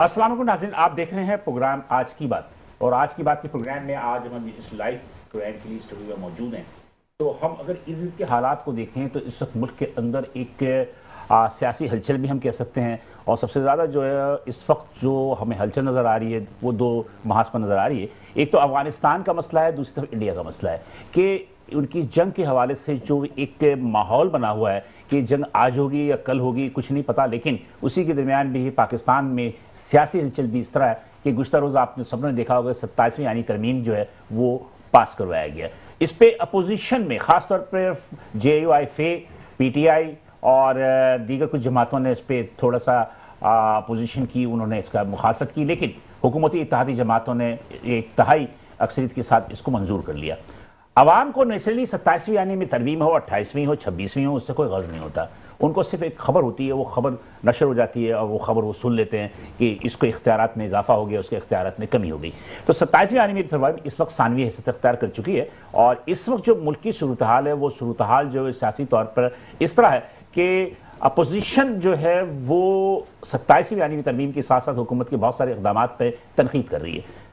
अस्सलाम वालेकुम नाज़रीन, आप देख रहे हैं प्रोग्राम आज की बात। और आज की बात के प्रोग्राम में आज हम इस लाइव प्रोग्राम के लिए स्टूडियो में मौजूद हैं। तो हम अगर इर्द के हालात को देखें तो इस वक्त मुल्क के अंदर एक सियासी हलचल भी हम कह सकते हैं। और सबसे ज़्यादा जो है इस वक्त जो हमें हलचल नज़र आ रही है वो दो महाज पर नज़र आ रही है। एक तो अफगानिस्तान का मसला है, दूसरी तरफ इंडिया का मसला है कि उनकी जंग के हवाले से जो एक माहौल बना हुआ है कि जंग आज होगी या कल होगी कुछ नहीं पता। लेकिन उसी के दरमियान भी पाकिस्तान में सियासी हलचल भी इस तरह है कि गुज़श्ता रोज़ आपने सबने देखा होगा 27वीं यानी तरमीम जो है वो पास करवाया गया। इस पे अपोजिशन में ख़ासतौर पर JUIF, PTI और दीगर कुछ जमातों ने इस पर थोड़ा सा अपोजिशन की, उन्होंने इसका मुखालफत की। लेकिन हुकूमती इत्तेहादी जमातों ने एक तिहाई अक्सरियत के साथ इसको मंजूर कर लिया। आवाम को नेचुरली 27वीं यानी में तरमीम हो, 28वीं हो, 26वीं हो, उससे कोई गर्ज नहीं होता। उनको सिर्फ एक खबर होती है, वो खबर नशर हो जाती है और वो खबर वो सुन लेते हैं कि इसको इख्तियारात में इजाफा हो गया, उसके इख्तियारात में कमी हो गई। तो 27वीं यानी में तरमीम इस वक्त 90वीं हैसियत अख्तियार कर चुकी है। और इस वक्त जो मुल्क की सूरत हाल है वो सूरत हाल जो है सियासी तौर पर इस तरह है कि अपोजिशन जो है वो 27वीं यानी में तरमीम के साथ साथ हुकूमत के बहुत सारे इक़दाम पर तनकीद कर रही है।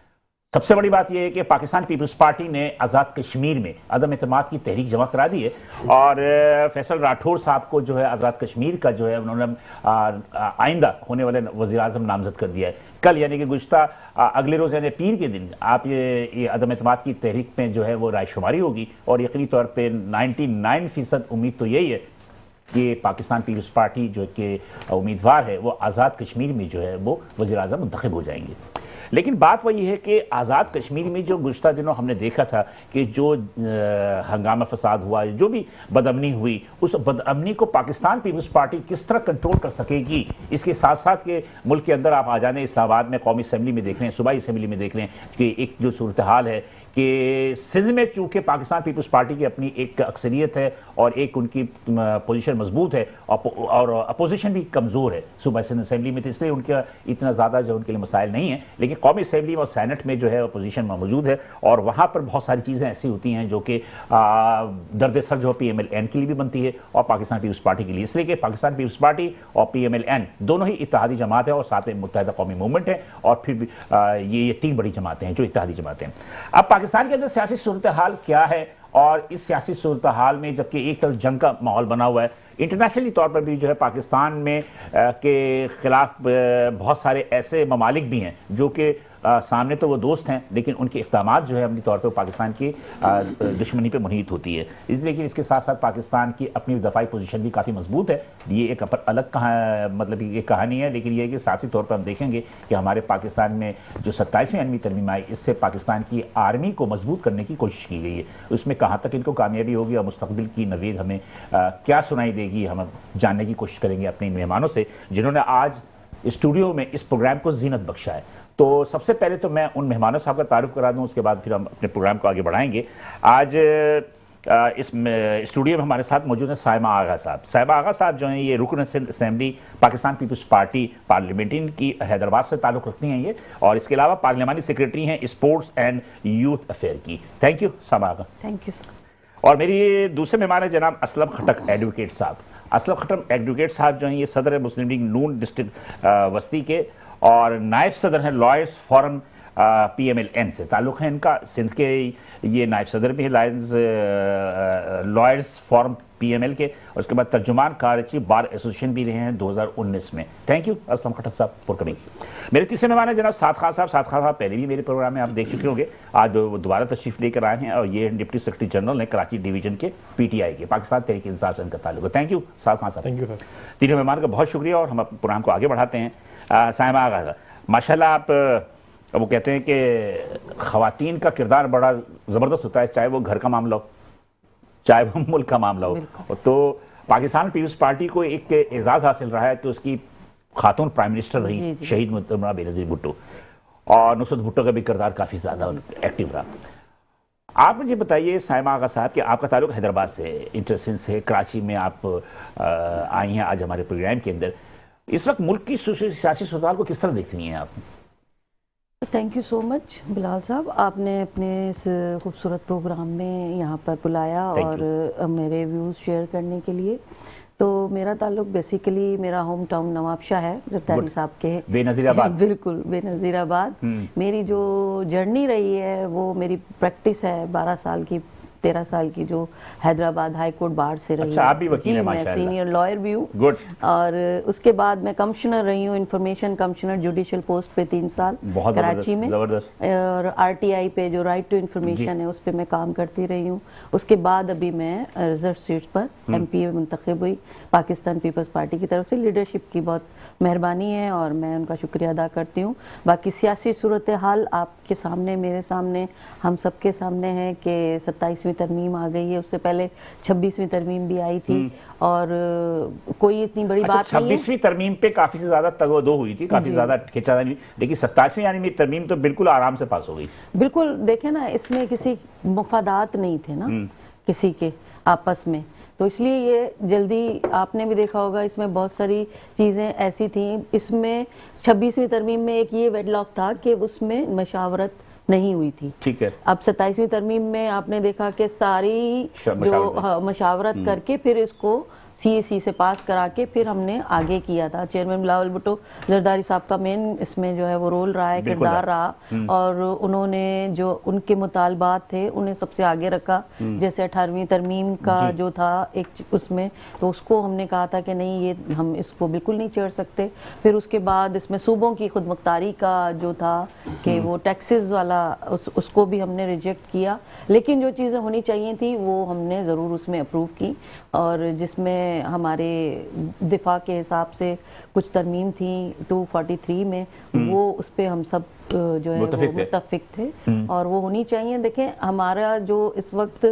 सबसे बड़ी बात यह है कि पाकिस्तान पीपल्स पार्टी ने आज़ाद कश्मीर में अदम एतमाद की तहरीक जमा करा दी है और फैसल राठौर साहब को जो है आज़ाद कश्मीर का जो है उन्होंने आइंदा होने वाले वज़ीर आज़म नामजद कर दिया है। कल यानी कि गुज़श्ता अगले रोज़ यानी पीर के दिन आप ये अदम एतमाद की तहरीक में जो है वो रायशुमारी होगी। और यकीनी तौर पर 99% उम्मीद तो यही है कि पाकिस्तान पीपल्स पार्टी जो कि उम्मीदवार है वो आज़ाद कश्मीर में जो है वो वज़ीर आज़म मुंतखब हो जाएंगे। लेकिन बात वही है कि आज़ाद कश्मीर में जो गुज़श्ता दिनों हमने देखा था कि जो हंगामा फसाद हुआ, जो भी बदअमनी हुई, उस बदअमनी को पाकिस्तान पीपल्स पार्टी किस तरह कंट्रोल कर सकेगी। इसके साथ साथ के मुल्क के अंदर आप आ जाने इस्लामाबाद में कौमी असम्बली में देख रहे हैं, सूबाई असम्बली में देख रहे हैं कि एक जो सूरत हाल है कि सिंध में चूँकि पाकिस्तान पीपल्स पार्टी की अपनी एक अक्सरियत है और एक उनकी पोजीशन मजबूत है और अपोजिशन भी कमज़ोर है सूबाई सिंध असम्बली में, तो इसलिए उनका इतना ज़्यादा जो उनके लिए मसाइल नहीं है। लेकिन कौमी असम्बली और सैनेट में जो है अपोजिशन मौजूद है और वहाँ पर बहुत सारी चीज़ें ऐसी होती हैं जो कि दर्द सर जो PMLN के लिए भी बनती है और पाकिस्तान पीपल्स पार्टी के लिए। इसलिए कि पाकिस्तान पीपल्स पार्टी और PMLN दोनों ही इत्तेहादी जमात है और साथ में मुत्तहिदा कौमी मूवमेंट है और फिर ये तीन बड़ी जमातें हैं जो इत्तेहादी जमातें हैं। अब पाकिस्तान के अंदर सियासी सूरत हाल क्या है और इस सियासी सूरत हाल में जबकि एक तरफ जंग का माहौल बना हुआ है, इंटरनेशनली तौर पर भी जो है पाकिस्तान में के खिलाफ बहुत सारे ऐसे ममालिक भी हैं जो कि सामने तो वो दोस्त हैं लेकिन उनके इक़दामात जो है अपनी तौर पर पाकिस्तान की दुश्मनी पे मुनीत होती है। लेकिन इसके साथ साथ पाकिस्तान की अपनी दफाई पोजीशन भी काफ़ी मजबूत है। ये एक अलग मतलब ये कहानी है। लेकिन ये है कि सियासी तौर पर हम देखेंगे कि हमारे पाकिस्तान में जो 27वीं आर्मी तरमीम आई इससे पाकिस्तान की आर्मी को मजबूत करने की कोशिश की गई है। उसमें कहाँ तक इनको कामयाबी होगी और मुस्तकबिल की नवीद हमें क्या सुनाई देगी, हम जानने की कोशिश करेंगे अपने मेहमानों से जिन्होंने आज स्टूडियो में इस प्रोग्राम को जीनत बख्शा है। तो सबसे पहले तो मैं उन मेहमानों साहब का तारुफ करा दूं, उसके बाद फिर हम अपने प्रोग्राम को आगे बढ़ाएंगे। आज इस स्टूडियो में हमारे साथ मौजूद हैं साइमा आगा साहब। साइमा आगा साहब जो हैं ये रुकन Sindh assembly Pakistan Peoples Party parliamentary की हैदराबाद से ताल्लुक़ रखती हैं ये, और इसके अलावा पार्लियामानी सेक्रेटरी हैं स्पोर्ट्स एंड यूथ अफेयर की। Thank you Saima Agha. Thank you sir. और मेरी दूसरे मेहमान है जनाब असलम खटक एडवोकेट साहब। असलम खटक एडवोकेट साहब जो हैं ये सदर है मुस्लिम लीग नून डिस्ट्रिक्ट वस्ती के और नायब सदर हैं लॉयर्स फोरम PMLN से ताल्लुक़ है इनका। सिंध के ये नायब सदर भी है लॉयर्स फोरम PML के, और उसके बाद तर्जुमान कराची बार एसोसिएशन भी रहे हैं 2019 में। थैंक यू असलम खटक साहब फॉर कमिंग। मेरे तीसरे मेहमान है जनाब साद खान साहब। साद खान साहब पहले भी मेरे प्रोग्राम में आप देख चुके होंगे, आज वो दोबारा तशरीफ लेकर आए हैं और ये डिप्टी सेक्रेटरी जनरल हैं कराची डिवीजन के PTI के, पाकिस्तान तहरीक इंसाफ से इनका ताल्लुक है। थैंक यू साद खान साहब। Thank you sir. तीनों मेहमान का बहुत शुक्रिया और हम अपने प्रोग्राम को आगे बढ़ाते हैं। साइमा आगा माशाल्लाह आप वो कहते हैं कि ख़वातीन का किरदार बड़ा ज़बरदस्त होता है, चाहे वो घर का मामला हो चाहे वो मुल्क का मामला हो। तो पाकिस्तान पीपल्स पार्टी को एक एजाज़ हासिल रहा है कि उसकी खातून प्राइम मिनिस्टर रही शहीद मोहतरमा बेनज़ीर भुट्टो, और नुसरत भुट्टो का भी किरदार काफ़ी ज़्यादा एक्टिव रहा। आप मुझे बताइए साइमा आगा साहब कि आपका ताल्लुक हैदराबाद से, इंटरसिंध से, कराची में आप आई हैं आज हमारे प्रोग्राम के अंदर। इस वक्त मुल्क की सियासी सूरत को किस तरह देखती हैं आप? Thank you so much Bilal साहब, आपने अपने इस खूबसूरत प्रोग्राम में यहाँ पर बुलाया और मेरे व्यूज़ शेयर करने के लिए। तो मेरा ताल्लुक बेसिकली मेरा होम टाउन नवाबशाह है, जरदारी साहब के बेनज़ीराबाद। बिल्कुल बेनज़ीराबाद। मेरी जो जर्नी रही है वो मेरी प्रैक्टिस है 12 साल की 13 साल की, जो हैदराबाद हाई कोर्ट बार से रही। अच्छा, आप भी वकील हैं मैं माशाअल्लाह। सीनियर लॉयर भी हूँ। गुड। और उसके बाद मैं कमिश्नर रही हूँ, इंफॉर्मेशन कमिश्नर जुडिशल पोस्ट पे 3 साल बहुत कराची में। जबरदस्त। और आरटीआई पे जो राइट टू इंफॉर्मेशन है उस पे मैं काम करती रही हूँ। उसके बाद अभी मैं रिजर्व सीट पर एमपीए मुंतखब हुई पाकिस्तान पीपल्स पार्टी की तरफ से। लीडरशिप की बहुत मेहरबानी है और मैं उनका शुक्रिया अदा करती हूँ। बाकी सियासी सूरत हाल आपके सामने, मेरे सामने, हम सबके सामने है कि 27वीं तरमीम आ गई है। उससे पहले 26वीं तरमीम भी आई थी और कोई इतनी बड़ी बात नहीं है। 26वीं तरमीम पे काफी से ज्यादा तगोदो हुई थी, काफी ज्यादा खींचातानी हुई, लेकिन 27वीं यानी तरमीम तो बिल्कुल आराम से पास हो गई। बिल्कुल, देखे ना, इसमें किसी मुफादात नहीं थे ना किसी के आपस में, तो इसलिए ये जल्दी, आपने भी देखा होगा इसमें बहुत सारी चीज़ें ऐसी थी। इसमें 26वीं तरमीम में एक ये वेडलॉक था कि उसमें मशावरत नहीं हुई थी। ठीक है। अब 27वीं तरमीम में आपने देखा कि सारी जो मशावरत करके फिर इसको सीएसी से पास करा के फिर हमने आगे किया था। चेयरमैन बिलावल भुट्टो जरदारी साहब का मेन इसमें जो है वो रोल रहा है, किरदार रहा, और उन्होंने जो उनके मुतालबात थे उन्हें सबसे आगे रखा। जैसे 18वीं तरमीम का जो था एक उसमें, तो उसको हमने कहा था कि नहीं, ये हम इसको बिल्कुल नहीं चढ़ सकते। फिर उसके बाद इसमें सूबों की खुद मुख्तारी का जो था कि वो टैक्सेस वाला उसको भी हमने रिजेक्ट किया, लेकिन जो चीज़ें होनी चाहिए थी वो हमने ज़रूर उसमें अप्रूव की। और जिसमें हमारे दिफा के हिसाब से कुछ तरमीम थी 243 में, वो उस पर हम सब जो है वो मुत्तफिक थे और वो होनी चाहिए। देखें, हमारा जो इस वक्त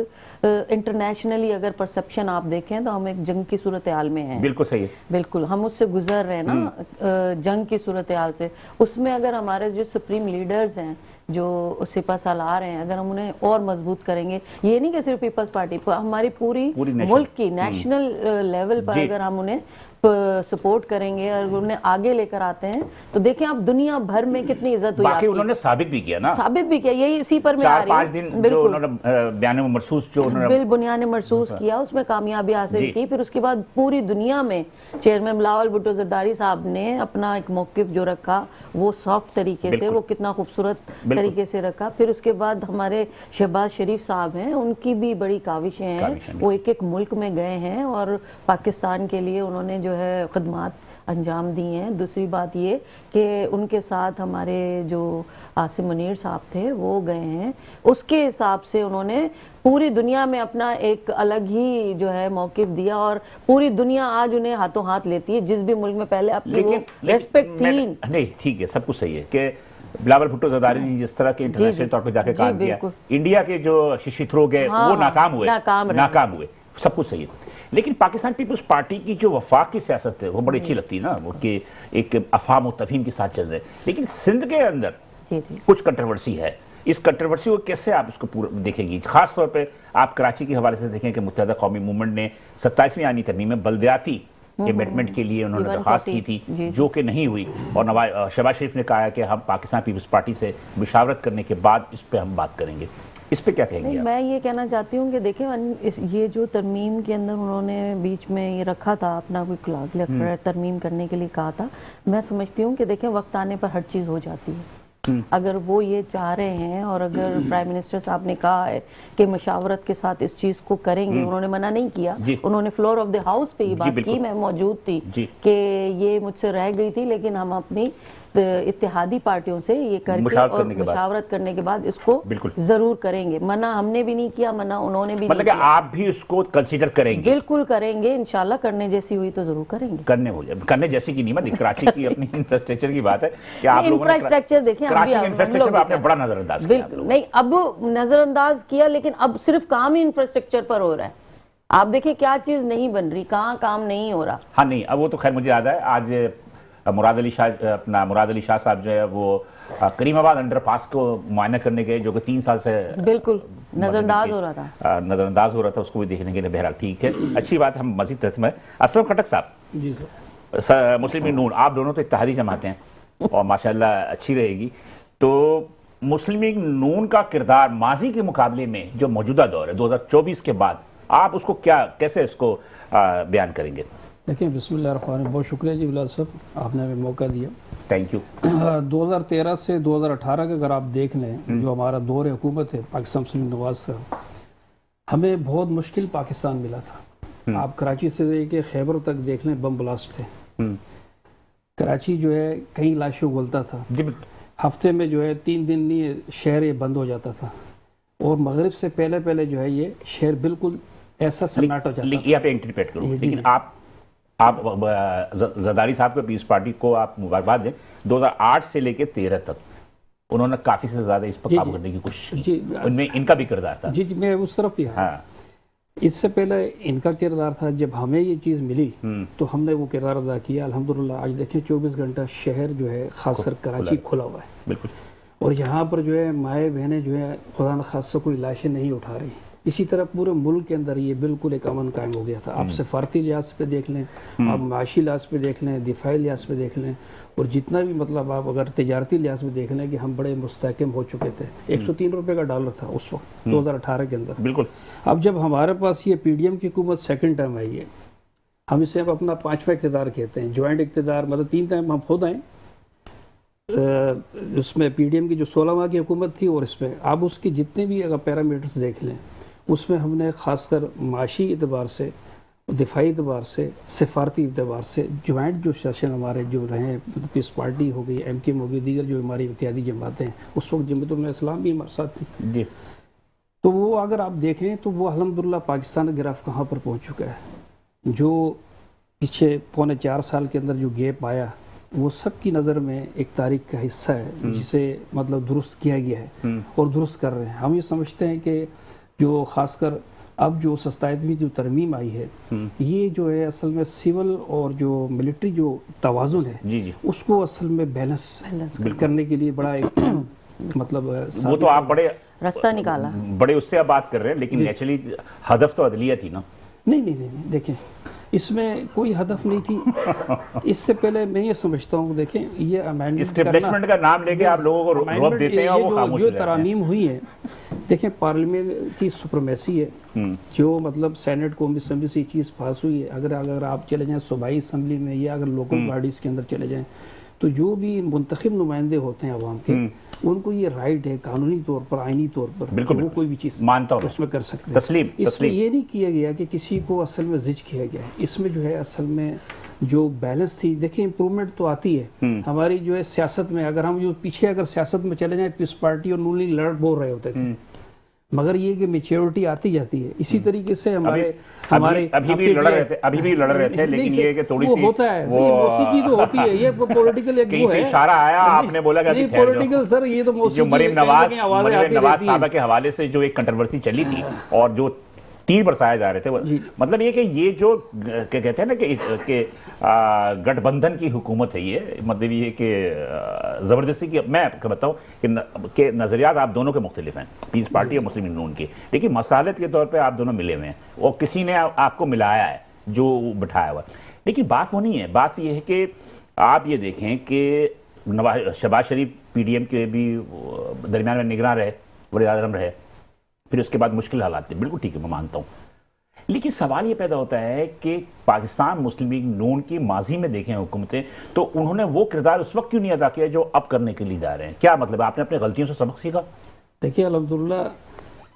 इंटरनेशनली अगर परसेप्शन आप देखें तो हम एक जंग की सूरत हाल में हैं। बिल्कुल सही है। बिल्कुल, हम उससे गुजर रहे हैं ना जंग की सूरत हाल से। उसमें अगर हमारे जो सुप्रीम लीडर्स हैं, जो सिपा सालार हैं, अगर हम उन्हें और मजबूत करेंगे, ये नहीं कि सिर्फ पीपल्स पार्टी पर, हमारी पूरी मुल्क की नेशनल लेवल पर अगर हम उन्हें सपोर्ट करेंगे और उन्हें आगे लेकर आते हैं तो देखें आप दुनिया भर में कितनी इज्जत हुई। बाकी उन्होंने साबित भी किया ना, साबित भी किया, यही इसी पर मैं आ रही हूं। 4-5 दिन जो उन्होंने बयान मरसूस जो उन्होंने बिल बुनियाने मरसूस किया, उसमें कामयाबी हासिल की। फिर उसके बाद पूरी दुनिया में चेयरमैन बिलावल भुट्टो जरदारी साहब ने अपना एक मौकिफ जो रखा वो सॉफ्ट तरीके से, वो कितना खूबसूरत तरीके से रखा। फिर उसके बाद हमारे शहबाज शरीफ साहब हैं, उनकी भी बड़ी काविशें हैं, वो एक एक मुल्क में गए हैं और पाकिस्तान के लिए उन्होंने जो है खिदमात अंजाम दी हैं। दूसरी बात ये कि उनके साथ हमारे जो आसिम मुनीर साहब थे वो गए हैं, उसके हिसाब से उन्होंने पूरी दुनिया में अपना एक अलग ही जो है मौकिफ दिया और पूरी दुनिया आज उन्हें हाथों हाथ लेती है। जिस भी मुल्क में पहले अपनी वो रेस्पेक्ट थी नहीं, ठीक है, सब कुछ सही है कि बिलावल भुट्टो जरदारी ने जिस तरह के इंटरनेशनल तौर पर जाके काम किया, इंडिया के जो शिशी थ्रो गए वो नाकाम हुए, सब कुछ सही है। लेकिन पाकिस्तान पीपल्स पार्टी की जो वफाक की सियासत है वो बड़ी अच्छी लगती है ना, वो कि एक अफाम और तफहीम के साथ चल रहे हैं। लेकिन सिंध के अंदर कुछ कंट्रोवर्सी है, इस कंट्रोवर्सी को कैसे आप इसको पूरा देखेंगी? खास तौर पे आप कराची के हवाले से देखें कि मुत्तहदा कौमी मूवमेंट ने 27वीं आनी तरमीम में बलदियाती अमेंडमेंट के लिए उन्होंने दरख्वास्त की थी जो कि नहीं हुई, और शहबाज शरीफ ने कहा कि हम पाकिस्तान पीपल्स पार्टी से मुशावरत करने के बाद इस पर हम बात करेंगे। इस पे क्या कहेंगे? मैं ये कहना चाहती हूँ कि देखें, ये जो तरमीम के अंदर उन्होंने बीच में ये रखा था, अपना कोई तरमीम करने के लिए कहा था, मैं समझती हूँ कि देखें वक्त आने पर हर चीज़ हो जाती है। अगर वो ये चाह रहे हैं और अगर प्राइम मिनिस्टर साहब ने कहा है कि मशावरत के साथ इस चीज़ को करेंगे, उन्होंने मना नहीं किया, उन्होंने फ्लोर ऑफ द हाउस पे ये बात की, मैं मौजूद थी कि ये मुझसे रह गई थी, लेकिन हम अपनी इत्तेहादी पार्टियों से ये करके और मुशावरत करने के बाद इसको जरूर करेंगे। मना हमने भी नहीं किया, मना उन्होंने भी मतलब नहीं किया। आप भी उसको कंसीडर करेंगे? बिल्कुल करेंगे, इंशाल्लाह। करने जैसी हुई तो जरूर करेंगे। करने जैसी की नहीं, मतलब कराची की अपनी इंफ्रास्ट्रक्चर की बात है कि आप लोगों ने इंफ्रास्ट्रक्चर देखें, इंफ्रास्ट्रक्चर आपने बड़ा नजरअंदाज किया। बिल्कुल नहीं, अब नजरअंदाज किया, लेकिन अब सिर्फ काम ही इंफ्रास्ट्रक्चर पर हो रहा है। आप देखिए क्या चीज नहीं बन रही, कहाँ काम नहीं हो रहा। हाँ नहीं, अब वो तो खैर मुझे याद है, आज मुराद अली शाह साहब जो है वो करीमाबाद अंडरपास को मुआयना करने गए, जो कि 3 साल से बिल्कुल नजरअंदाज हो रहा था, उसको भी देखने के लिए। बहरहाल ठीक है, अच्छी बात। हम मजीद तथ्य में असलम खटक साहब, जी सर, मुस्लिम लीग नून, आप दोनों तो इत्तेहादी जमाते हैं और माशाल्लाह अच्छी रहेगी। तो मुस्लिम लीग नून का किरदार माजी के मुकाबले में जो मौजूदा दौर है 2024 के बाद, आप उसको कैसे इसको बयान करेंगे? देखिए, बिस्मिल्लाहिर्रहमानिर्रहीम, बहुत शुक्रिया जी बिलाल साहब, आपने हमें मौका दिया। Thank you. 2013 से 2018 का अगर आप देख लें, जो हमारा दौर हुकूमत है पाकिस्तान मुस्लिम नवाज का, हमें बहुत मुश्किल पाकिस्तान मिला था। आप कराची से लेके खैबर तक देख लें, बम ब्लास्ट थे। कराची जो है कई लाशों गोलता था। हफ्ते में जो है 3 दिन नहीं शहर ये बंद हो जाता था, और मगरिब से पहले पहले जो है ये शहर बिल्कुल ऐसा सन्नाटा हो जाता था। यहाँ पे इंटरप्रेट करूँ, लेकिन आप जरदारी साहब को, पीस पार्टी को आप मुबारकबाद दें। 2008 से लेकर 13 तक उन्होंने काफी से ज्यादा इस पर काबू करने की कोशिश की। उनमें इनका भी किरदार था। जी, मैं उस तरफ भी। हाँ, इससे पहले इनका किरदार था। जब हमें ये चीज़ मिली तो हमने वो किरदार अदा किया। अल्हम्दुलिल्लाह आज देखिए 24 घंटा शहर जो है, खासकर कराची, खुला हुआ है। बिल्कुल। और यहाँ पर जो है माएँ बहनें जो है खुदा न खासा कोई लाशें नहीं उठा रही। इसी तरह पूरे मुल्क के अंदर ये बिल्कुल एक अमन कायम हो गया था। आप सफारती लिहाज पे देख लें, आप माशी लिहाज पे देख लें, दिफाई लिहाज पे देख लें, और जितना भी मतलब आप अगर तजारती लिहाज पे देख लें कि हम बड़े मुस्तहकम हो चुके थे। 103 रुपये का डॉलर था उस वक्त 2018 के अंदर। बिल्कुल। अब जब हमारे पास ये PDM की हुकूमत सेकंड टाइम आई है, हम इसे अब अपना 5वां इक़्तिदार कहते हैं, ज्वाइंट इक़्तिदार, मतलब 3 टाइम हम खुद आए। उसमें PDM की जो 16 माह की हुकूमत थी, और इसमें अब उसकी जितने भी अगर पैरामीटर्स देख लें, उसमें हमने ख़ासकर माशी एतबार से, दिफाई एतबार से, सिफारती एतबार से ज्वाइंट जो सेशन हमारे जो रहे, पीस पार्टी हो गई, MKM हो गई, दीगर जो हमारी इत्यादि जमातें हैं, उस वक्त जमात इस्लाम भी हमारे साथ थी जी। तो वो अगर आप देखें तो वो अल्हम्दुलिल्लाह पाकिस्तान का ग्राफ कहाँ पर पहुँच चुका है। जो पीछे 3.25 साल के अंदर जो गैप आया, वो सबकी नज़र में एक तारीख का हिस्सा है, जिसे मतलब दुरुस्त किया गया है और दुरुस्त कर रहे हैं। हम ये समझते हैं कि जो ख़ासकर अब जो 27वीं जो तरमीम आई है, ये जो है असल में सिविल और जो मिलिट्री जो तवाज़ुन है, जी। उसको असल में बैलेंस करने के लिए बड़ा एक मतलब वो तो आप बड़े रास्ता निकाला, बड़े उससे आप बात कर रहे हैं, लेकिन नेचुरली हदफ तो अदलिया थी ना। नहीं, देखें, इसमें कोई हदफ नहीं थी। इससे पहले मैं ये समझता हूँ, देखें, ये अमेंडमेंट का नाम लेके आप लोगों को रोक देते हैं, वो खामोश जो तरामीम हुई है। देखें, पार्लियामेंट की सुप्रीमेसी है, जो मतलब सेनेट कौमी असम्बली से ये चीज़ पास हुई है। अगर आप चले जाएं सूबाई असम्बली में या अगर लोकल बॉडीज़ के अंदर चले जाएं, तो जो भी मुंतखब नुमाइंदे होते हैं अवाम के, उनको ये राइट है कानूनी तौर पर, आइनी तौर पर, बिल्कुल, वो कोई भी चीज़ मानता हूं उसमें कर सकते हैं। तस्लीम ये नहीं किया गया कि किसी को असल में जिज किया गया है। इसमें जो है असल में जो बैलेंस थी, देखिए इंप्रूवमेंट तो आती है हमारी जो है सियासत में। अगर हम जो पीछे अगर सियासत में चले जाएं, पीस पार्टी और नून लीग लड़ बोल रहे होते थे, मगर ये कि मेच्योरिटी आती जाती है। इसी तरीके से अभी भी लड़ रहे थे, लेकिन ये कि थोड़ी सी होता है, मौसीकी तो होती है, ये पॉलिटिकल एक वो है। इशारा आया, आपने बोला कि नहीं पॉलिटिकल सर, ये तो मौसीकी, जो मरीम नवाज साहब के हवाले से जो एक कंट्रोवर्सी चली थी और जो तीर बरसाए जा रहे थे, मतलब ये कि ये जो क्या कहते हैं ना कि गठबंधन की हुकूमत है, ये मतलब ये कि ज़बरदस्ती की। मैं आपको बताऊं कि नज़रियात आप दोनों के मुख्तलिफ हैं, पीस पार्टी और मुस्लिम नून के, लेकिन मसालत के तौर पे आप दोनों मिले हुए हैं और किसी ने आपको मिलाया है जो बिठाया हुआ। लेकिन बात वो नहीं है, बात ये है कि आप ये देखें कि शहबाज शरीफ PDM के भी दरमियान में निगरान रहे, वज़ीर आज़म रहे, फिर उसके बाद मुश्किल हालात थे, बिल्कुल ठीक है, मैं मानता हूँ। लेकिन सवाल ये पैदा होता है कि पाकिस्तान मुस्लिम लीग नून की माजी में देखें हुकूमतें, तो उन्होंने वो किरदार उस वक्त क्यों नहीं अदा किया जो अब करने के लिए जा रहे हैं? क्या मतलब, आपने अपनी गलतियों से सबक सीखा? देखिए, अल्हम्दुलिल्लाह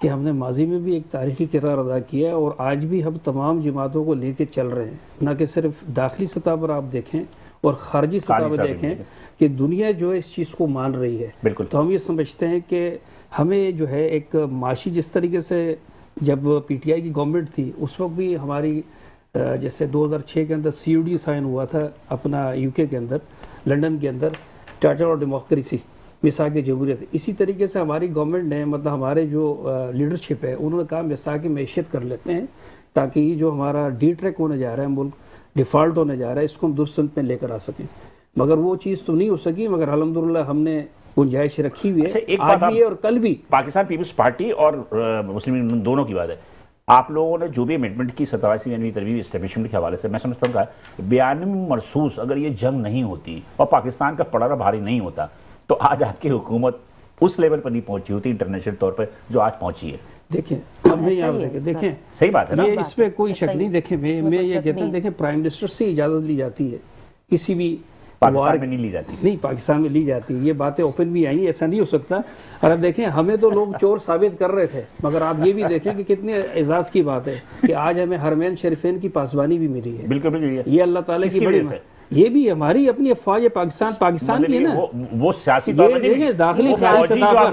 कि हमने माजी में भी एक तारीखी किरदार अदा किया, और आज भी हम तमाम जमातों को लेके चल रहे हैं। ना कि सिर्फ दाखिली सतह पर आप देखें और खारजी सतह पर देखें कि दुनिया जो है इस चीज़ को मान रही है। बिल्कुल। तो हम ये समझते हैं कि हमें जो है एक माशी, जिस तरीके से जब PTI की गवर्नमेंट थी उस वक्त भी हमारी जैसे 2006 के अंदर COD साइन हुआ था अपना UK के अंदर, लंदन के अंदर, चार्टर ऑफ डेमोक्रेसी, मिसाक जमहूरियत। इसी तरीके से हमारी गवर्नमेंट ने, मतलब हमारे जो लीडरशिप है, उन्होंने कहा मिसाक मैशियत कर लेते हैं, ताकि जो हमारा डिट्रैक होने जा रहा है, मुल्क डिफ़ॉल्ट होने जा रहा है, इसको हम दुरुस्त में लेकर आ सकें। मगर वो चीज़ तो नहीं हो सकी, मगर अल्हम्दुलिल्लाह हमने गुंजाइश रखी हुई है। एक आज भी है और कल भी। पाकिस्तान पीपल्स पार्टी और मुस्लिम दोनों की बात है, आप लोगों ने जो भी अमेंडमेंट की 87वीं तरमीम एस्टेब्लिशमेंट के हवाले से, मैं समझता हूँ कि बयान मरसूस अगर ये जंग नहीं होती और पाकिस्तान का पड़ारा भारी नहीं होता, तो आज आपकी हुकूमत उस लेवल पर नहीं पहुंची होती इंटरनेशनल तौर पर जो आज पहुंची है। देखें अब नहीं आप देखें सही बात है ना, ये इसमें कोई शक नहीं। देखें मैं ये कहता हूँ, नहीं। देखें प्राइम मिनिस्टर से इजाजत ली जाती है किसी भी पाकिस्तान में नहीं ली जाती। नहीं, पाकिस्तान में ली जाती है। ये बातें ओपन भी आई, ऐसा नहीं हो सकता। और अब देखें हमें तो लोग चोर साबित कर रहे थे, मगर आप ये भी देखें कि कितने एजाज की बात है कि आज हमें हरमैन शरीफैन की पासबानी भी मिली है। बिल्कुल बिल्कुल, ये अल्लाह ताला की बड़ी ये भी हमारी अपनी अफवाह, पाकिस्तान की है ना, वो सियासी तौर पर देखें दाखिली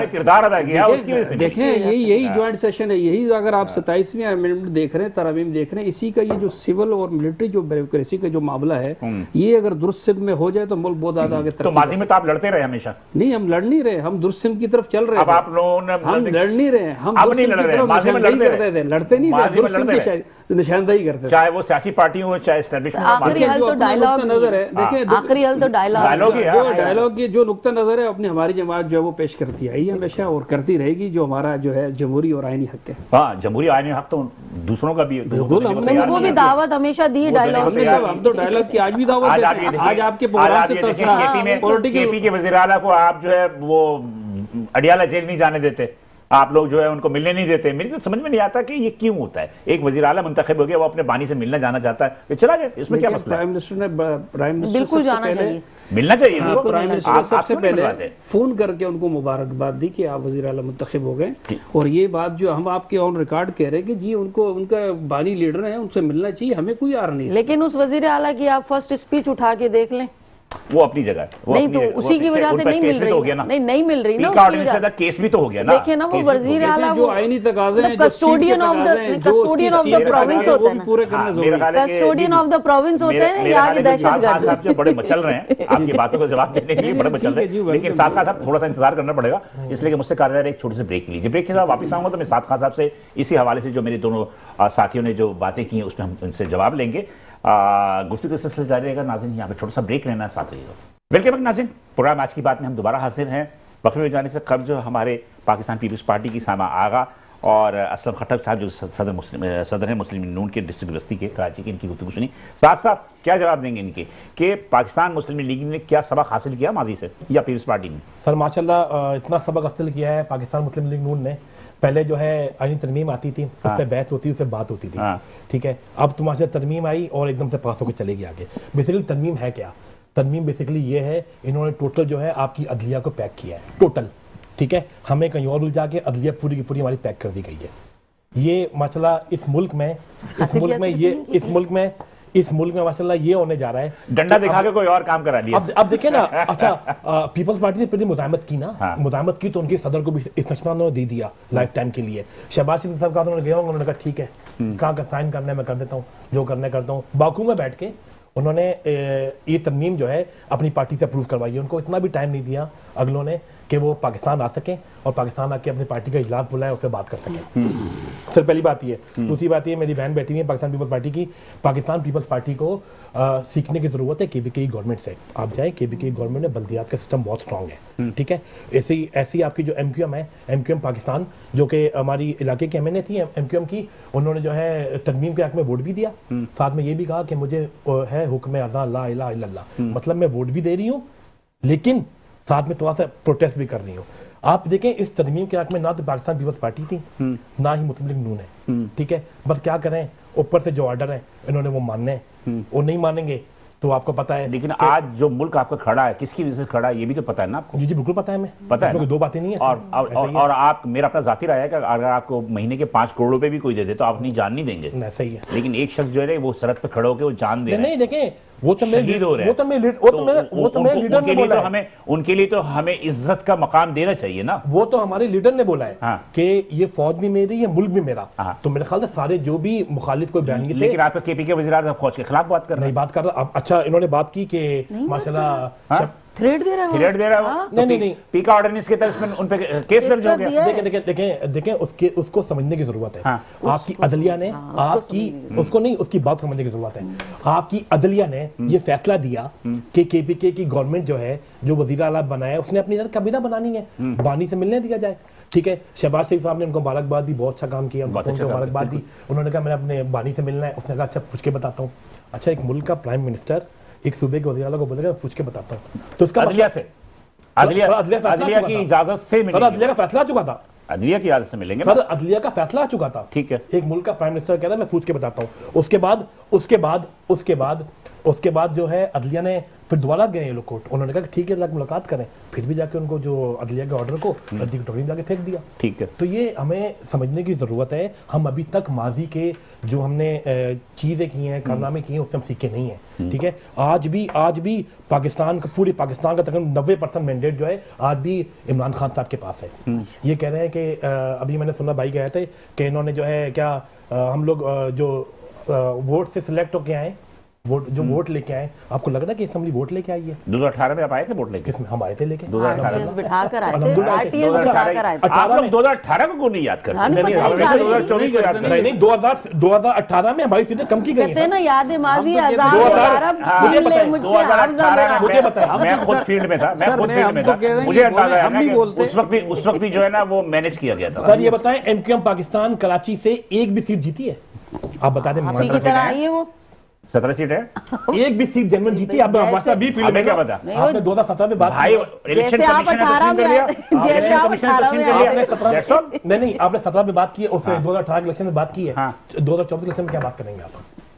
किरदार अदा किया उसकी वजह से। देखें यही ज्वाइंट सेशन है, यही अगर आप 27वीं अमेंडमेंट देख रहे हैं, तरमीम देख रहे हैं, इसी का ये जो सिविल और मिलिट्री जो ब्यूरोक्रेसी का जो मामला है, ये अगर दुरुस्त सिम में हो जाए तो मुल्क बहुत ज्यादा आगे। तो माजी में तो आप लड़ते रहे हमेशा। नहीं, हम लड़ नहीं रहे, हम दुरुस्त सिम की तरफ चल रहे हैं। अब आप लोगों ने हम लड़ नहीं रहे, हम अब नहीं लड़ रहे, माजी में लड़ते थे, लड़ते नहीं थे, दुरुस्त सिम की निशानदेही करते, चाहे वो सियासी पार्टी हो चाहे एस्टेब्लिशमेंट। आखिरी हाल तो डायलॉग नजर है। देखें आखिरी हाल तो डायलॉग की जो नुक्ता नजर है अपनी हमारी जमात जो है वो पेश करती आई हमेशा और करती रहेगी, जो हमारा जो है जमहूरी और आईनी हक है। हाँ, जमहूरी आईनी हक तो दूसरों का भी, उनको भी दावत हमेशा दी डायलॉग में। हम तो डायलॉग की आज भी दावत देते हैं। आज आपके प्रोग्राम से केपी के वज़ीर आला को आप जो है वो अडियाला जेल नहीं जाने देते, आप लोग जो है उनको मिलने नहीं देते। मेरी तो समझ में नहीं आता कि ये क्यों होता है। एक वज़ीर आला मुंतखब हो गया, वो अपने बानी से मिलना जाना चाहता है, तो चला जाए, इसमें क्या मसला है? प्राइम मिनिस्टर बिल्कुल जाना चाहिए, मिलना चाहिए। प्राइम मिनिस्टर सबसे पहले फोन करके उनको मुबारकबाद दी कि आप वज़ीर आला मुंतखब हो गए, और ये बात जो हम आपके ऑन रिकॉर्ड कह रहे हैं कि जी उनको उनका बानी लीडर है, उनसे मिलना चाहिए, हमें कोई आर नहीं। लेकिन उस वज़ीर आला की आप फर्स्ट स्पीच उठा के देख लें, वो अपनी जगह है, नहीं तो उसी की वजह से नहीं मिल रही ना, नहीं मिल रही ना, केस भी तो हो गया ना। देखिए ना, वो वज़ीर आला जो आईनी तकाज़े हैं, कस्टोडियन ऑफ द प्रोविंस होते हैं ना, कस्टोडियन ऑफ द प्रोविंस होते हैं, यहाँ की दहशतगर्द साहब जो बड़े मचल रहे हैं आपकी बातों का जवाब देने के लिए, बड़े मचल रहे हैं, लेकिन साथ साथ आप थोड़ा सा इंतजार करना पड़ेगा, इसलिए कि मुझसे कहा जा रहा है एक छोटे से ब्रेक लीजिए। ब्रेक के बाद वापस आऊंगा तो मैं साद खान साहब से इसी हवाले से जो मेरे दोनों साथियों ने जो बातें की हैं उसमें हम उनसे जवाब लेंगे। गुफ्तगू का सिलसिला जारी रहेगा। नाज़रीन, यहाँ पे छोटा सा ब्रेक लेना है, साथ रहिएगा। वेलकम बैक नाज़रीन, प्रोग्राम आज की बात में हम दोबारा हाजिर हैं। वक्फे में जाने से कब जो हमारे पाकिस्तान पीपल्स पार्टी की सामा आगा और असलम खट्टर साहब जो सदर हैं मुस्लिम नून के डिस्ट्रिक्ट बस्ती के कराची के, इनकी गुफ्तगू सुनी। साथ साथ क्या जवाब देंगे इनके कि पाकिस्तान मुस्लिम लीग ने क्या सबक हासिल किया माजी से या पीपल्स पार्टी ने? सर माशाल्लाह इतना सबक हासिल किया है पाकिस्तान मुस्लिम लीग नून ने। पहले जो है आईनी तरमीम आती थी, उस पर बहस होती, उस पर बात होती थी, ठीक है। अब तो माशाल्लाह तरमीम आई और एकदम से पास होकर चलेगी आगे। बेसिकली तरमीम है क्या? तरमीम बेसिकली ये है, इन्होंने टोटल जो है आपकी अदलिया को पैक किया है, टोटल, ठीक है। हमें कहीं और उलझा के अदलिया पूरी की पूरी हमारी पैक कर दी गई है। ये माशाल्लाह इस मुल्क में माशाल्लाह ये होने जा रहा है, डंडा दिखा के कोई और काम करा लिया। अब देखिए ना, अच्छा पीपल्स पार्टी ने पहले मुजाहिमत की ना, मुजाहिमत की तो उनके सदर को भी इस्तेमाल उन्होंने दे दिया लाइफ टाइम के लिए। शहबाज शरीफ साहब का उन्होंने गया, उन्होंने कहा ठीक है, कहाँ का साइन करना है मैं कर देता हूँ, जो करना करता हूँ। बाकू में बैठ के उन्होंने ये तरमीम जो है अपनी पार्टी से अप्रूव करवाई है। उनको इतना भी टाइम नहीं दिया अगलों ने कि वो पाकिस्तान आ सकें और पाकिस्तान आके अपनी पार्टी का इजलास बुलाए, उससे बात कर सकें। सर पहली बात ये। दूसरी बात ये, मेरी बहन बैठी हुई है पाकिस्तान पीपल्स पार्टी की। पाकिस्तान पीपल्स पार्टी को सीखने की जरूरत है केबीके की गवर्नमेंट से। आप जाएं, केबीके की गवर्नमेंट में बल्दियात का सिस्टम बहुत स्ट्रॉन्ग है, ठीक है। ऐसी आपकी जो एमक्यूएम है, एमक्यूएम पाकिस्तान जो कि हमारी इलाके की एमएनए थी एमक्यूएम की, उन्होंने जो है तरमीम के हक में वोट भी दिया, साथ में ये भी कहा कि मुझे है हुक्म अज़ा ला इलाहा इल्लल्लाह, मतलब मैं वोट भी दे रही हूँ लेकिन साथ में थोड़ा सा प्रोटेस्ट भी कर रही हूँ। आप देखें इस तरमीम के हक में ना तो पाकिस्तान पीपल्स पार्टी थी ना ही मुस्लिम लीग नून है, ठीक है। बस क्या करें, ऊपर से जो ऑर्डर है इन्होंने वो मानने हैं, वो नहीं मानेंगे तो आपको पता है। लेकिन आज जो मुल्क आपका खड़ा है किसकी वजह से खड़ा है ये भी तो पता है ना आपको? जी बिल्कुल पता है, हमें पता है, दो बातें नहीं है। और आप, मेरा अपना जाती राय है कि अगर आपको महीने के 5 करोड़ रुपए भी कोई दे दे तो आप अपनी जान नहीं देंगे। सही है। लेकिन एक शख्स जो है वो सरहद पे खड़े होकर वो जान दे रहे हैं। नहीं देखें, वो तो मेरे लीडर ने बोला, हमें उनके लिए तो हमें इज्जत का मकाम देना चाहिए ना। वो तो हमारे लीडर ने बोला है कि ये फौज भी मेरी है, मुल्क भी मेरा। तो मेरे ख्याल से सारे जो भी मुखालिफ को बयान किए, लेकिन आपका केपी के वज़ीर फौज के खिलाफ बात कर रहे हैं। नहीं बात कर रहा। अच्छा इन्होंने बात की कि माशाल्लाह थ्रेड दे रहा है। नहीं पीका ऑर्डिनेंस के तहत उन पे केस दर्ज हो गया। देखें उसको समझने की जरूरत है। आपकी अदलिया ने उसको नहीं, उसकी बात समझने की जरूरत है। आपकी अदलिया ने ये फैसला दिया कि केपीके की गवर्नमेंट जो है, जो वजीर आला बनाया, उसने अपनी इधर कबीना बनानी है, बानी से मिलने दिया जाए, ठीक है। शहबाज शरीफ साहब ने उनको मुबारकबाद दी, बहुत अच्छा काम किया, मुबारकबाद दी। उन्होंने कहा मैंने अपने बानी से मिलना है, उसने कहा अच्छा पूछ के बताता हूँ। अच्छा, एक मुल्क का प्राइम मिनिस्टर एक सूबे के वज़ीर आला को बोलेगा पूछ के बताता हूँ, तो उसका अदलिया की इजाजत से अदलिया का फैसला आ चुका था अदलिया की इजाजत से मिलेंगे सर अदलिया का फैसला आ चुका था, ठीक है। एक मुल्क का प्राइम मिनिस्टर कह रहा है मैं पूछ के बताता हूँ। उसके बाद जो है अदलिया ने फिर दोबारा गए ये लोग कोर्ट, उन्होंने कहा कि ठीक है लग मुलाकात करें, फिर भी जाके उनको जो अदलिया के ऑर्डर को रद्दी की टोकरी में जाके फेंक दिया। ठीक है। तो ये हमें समझने की जरूरत है, हम अभी तक माजी के जो हमने चीजें की हैं, कारनामे किए हैं, उससे हम सीखे नहीं है। ठीक है, आज भी पाकिस्तान का, पूरे पाकिस्तान का तकरीबन 90% मैंडेट जो है आज भी इमरान खान साहब के पास है। ये कह रहे हैं कि अभी मैंने सुना भाई कहे थे कि इन्होंने जो है क्या हम लोग जो वोट से सिलेक्ट होके आए, वोट लेके आए, आपको लग रहा है कि असेंबली वोट लेके आई है? 2018 में आप आए थे वोट लेके? किसमें? हम आए थे लेके 2018 में बिठाकर आए थे, अल्हम्दुलिल्लाह आरटीएस बिठाकर आए थे। आप लोग 2018 को नहीं याद करते? हाँ, नहीं, नहीं, पता हमेशा नहीं, 2024 को याद करते हैं। नहीं 2018 में हमारी सीटें कम की गई कहते हैं हैं। ना याद माजी हम तो आजाद 2000 अरब हाँ, छीन ले 2018 मुझसे में हाफिजा मेरा। मुझे बताया, मैं खुद फील्ड में था, मुझे अंदाजा है ना कि उस वक्त भी जो है ना वो मैनेज किया गया था। सर ये बताएं एमक्यूएम पाकिस्तान कराची से एक भी सीट जीती है? आप बता दें। आप ही की तरह आई है वो 17 सीट है, एक भी सीट जेन्युइन जीती है? आप हमारे भी फील्ड में क्या पता? आपने 2017 में बात भाई की, इलेक्शन जैसे आप कमीशन 18 में ने जैसे आप 18 में आपने आए। 17 नहीं आपने 17 में बात की है, उससे 2018 के इलेक्शन में बात की है। हाँ। 2024 इलेक्शन में क्या बात करेंगे आप?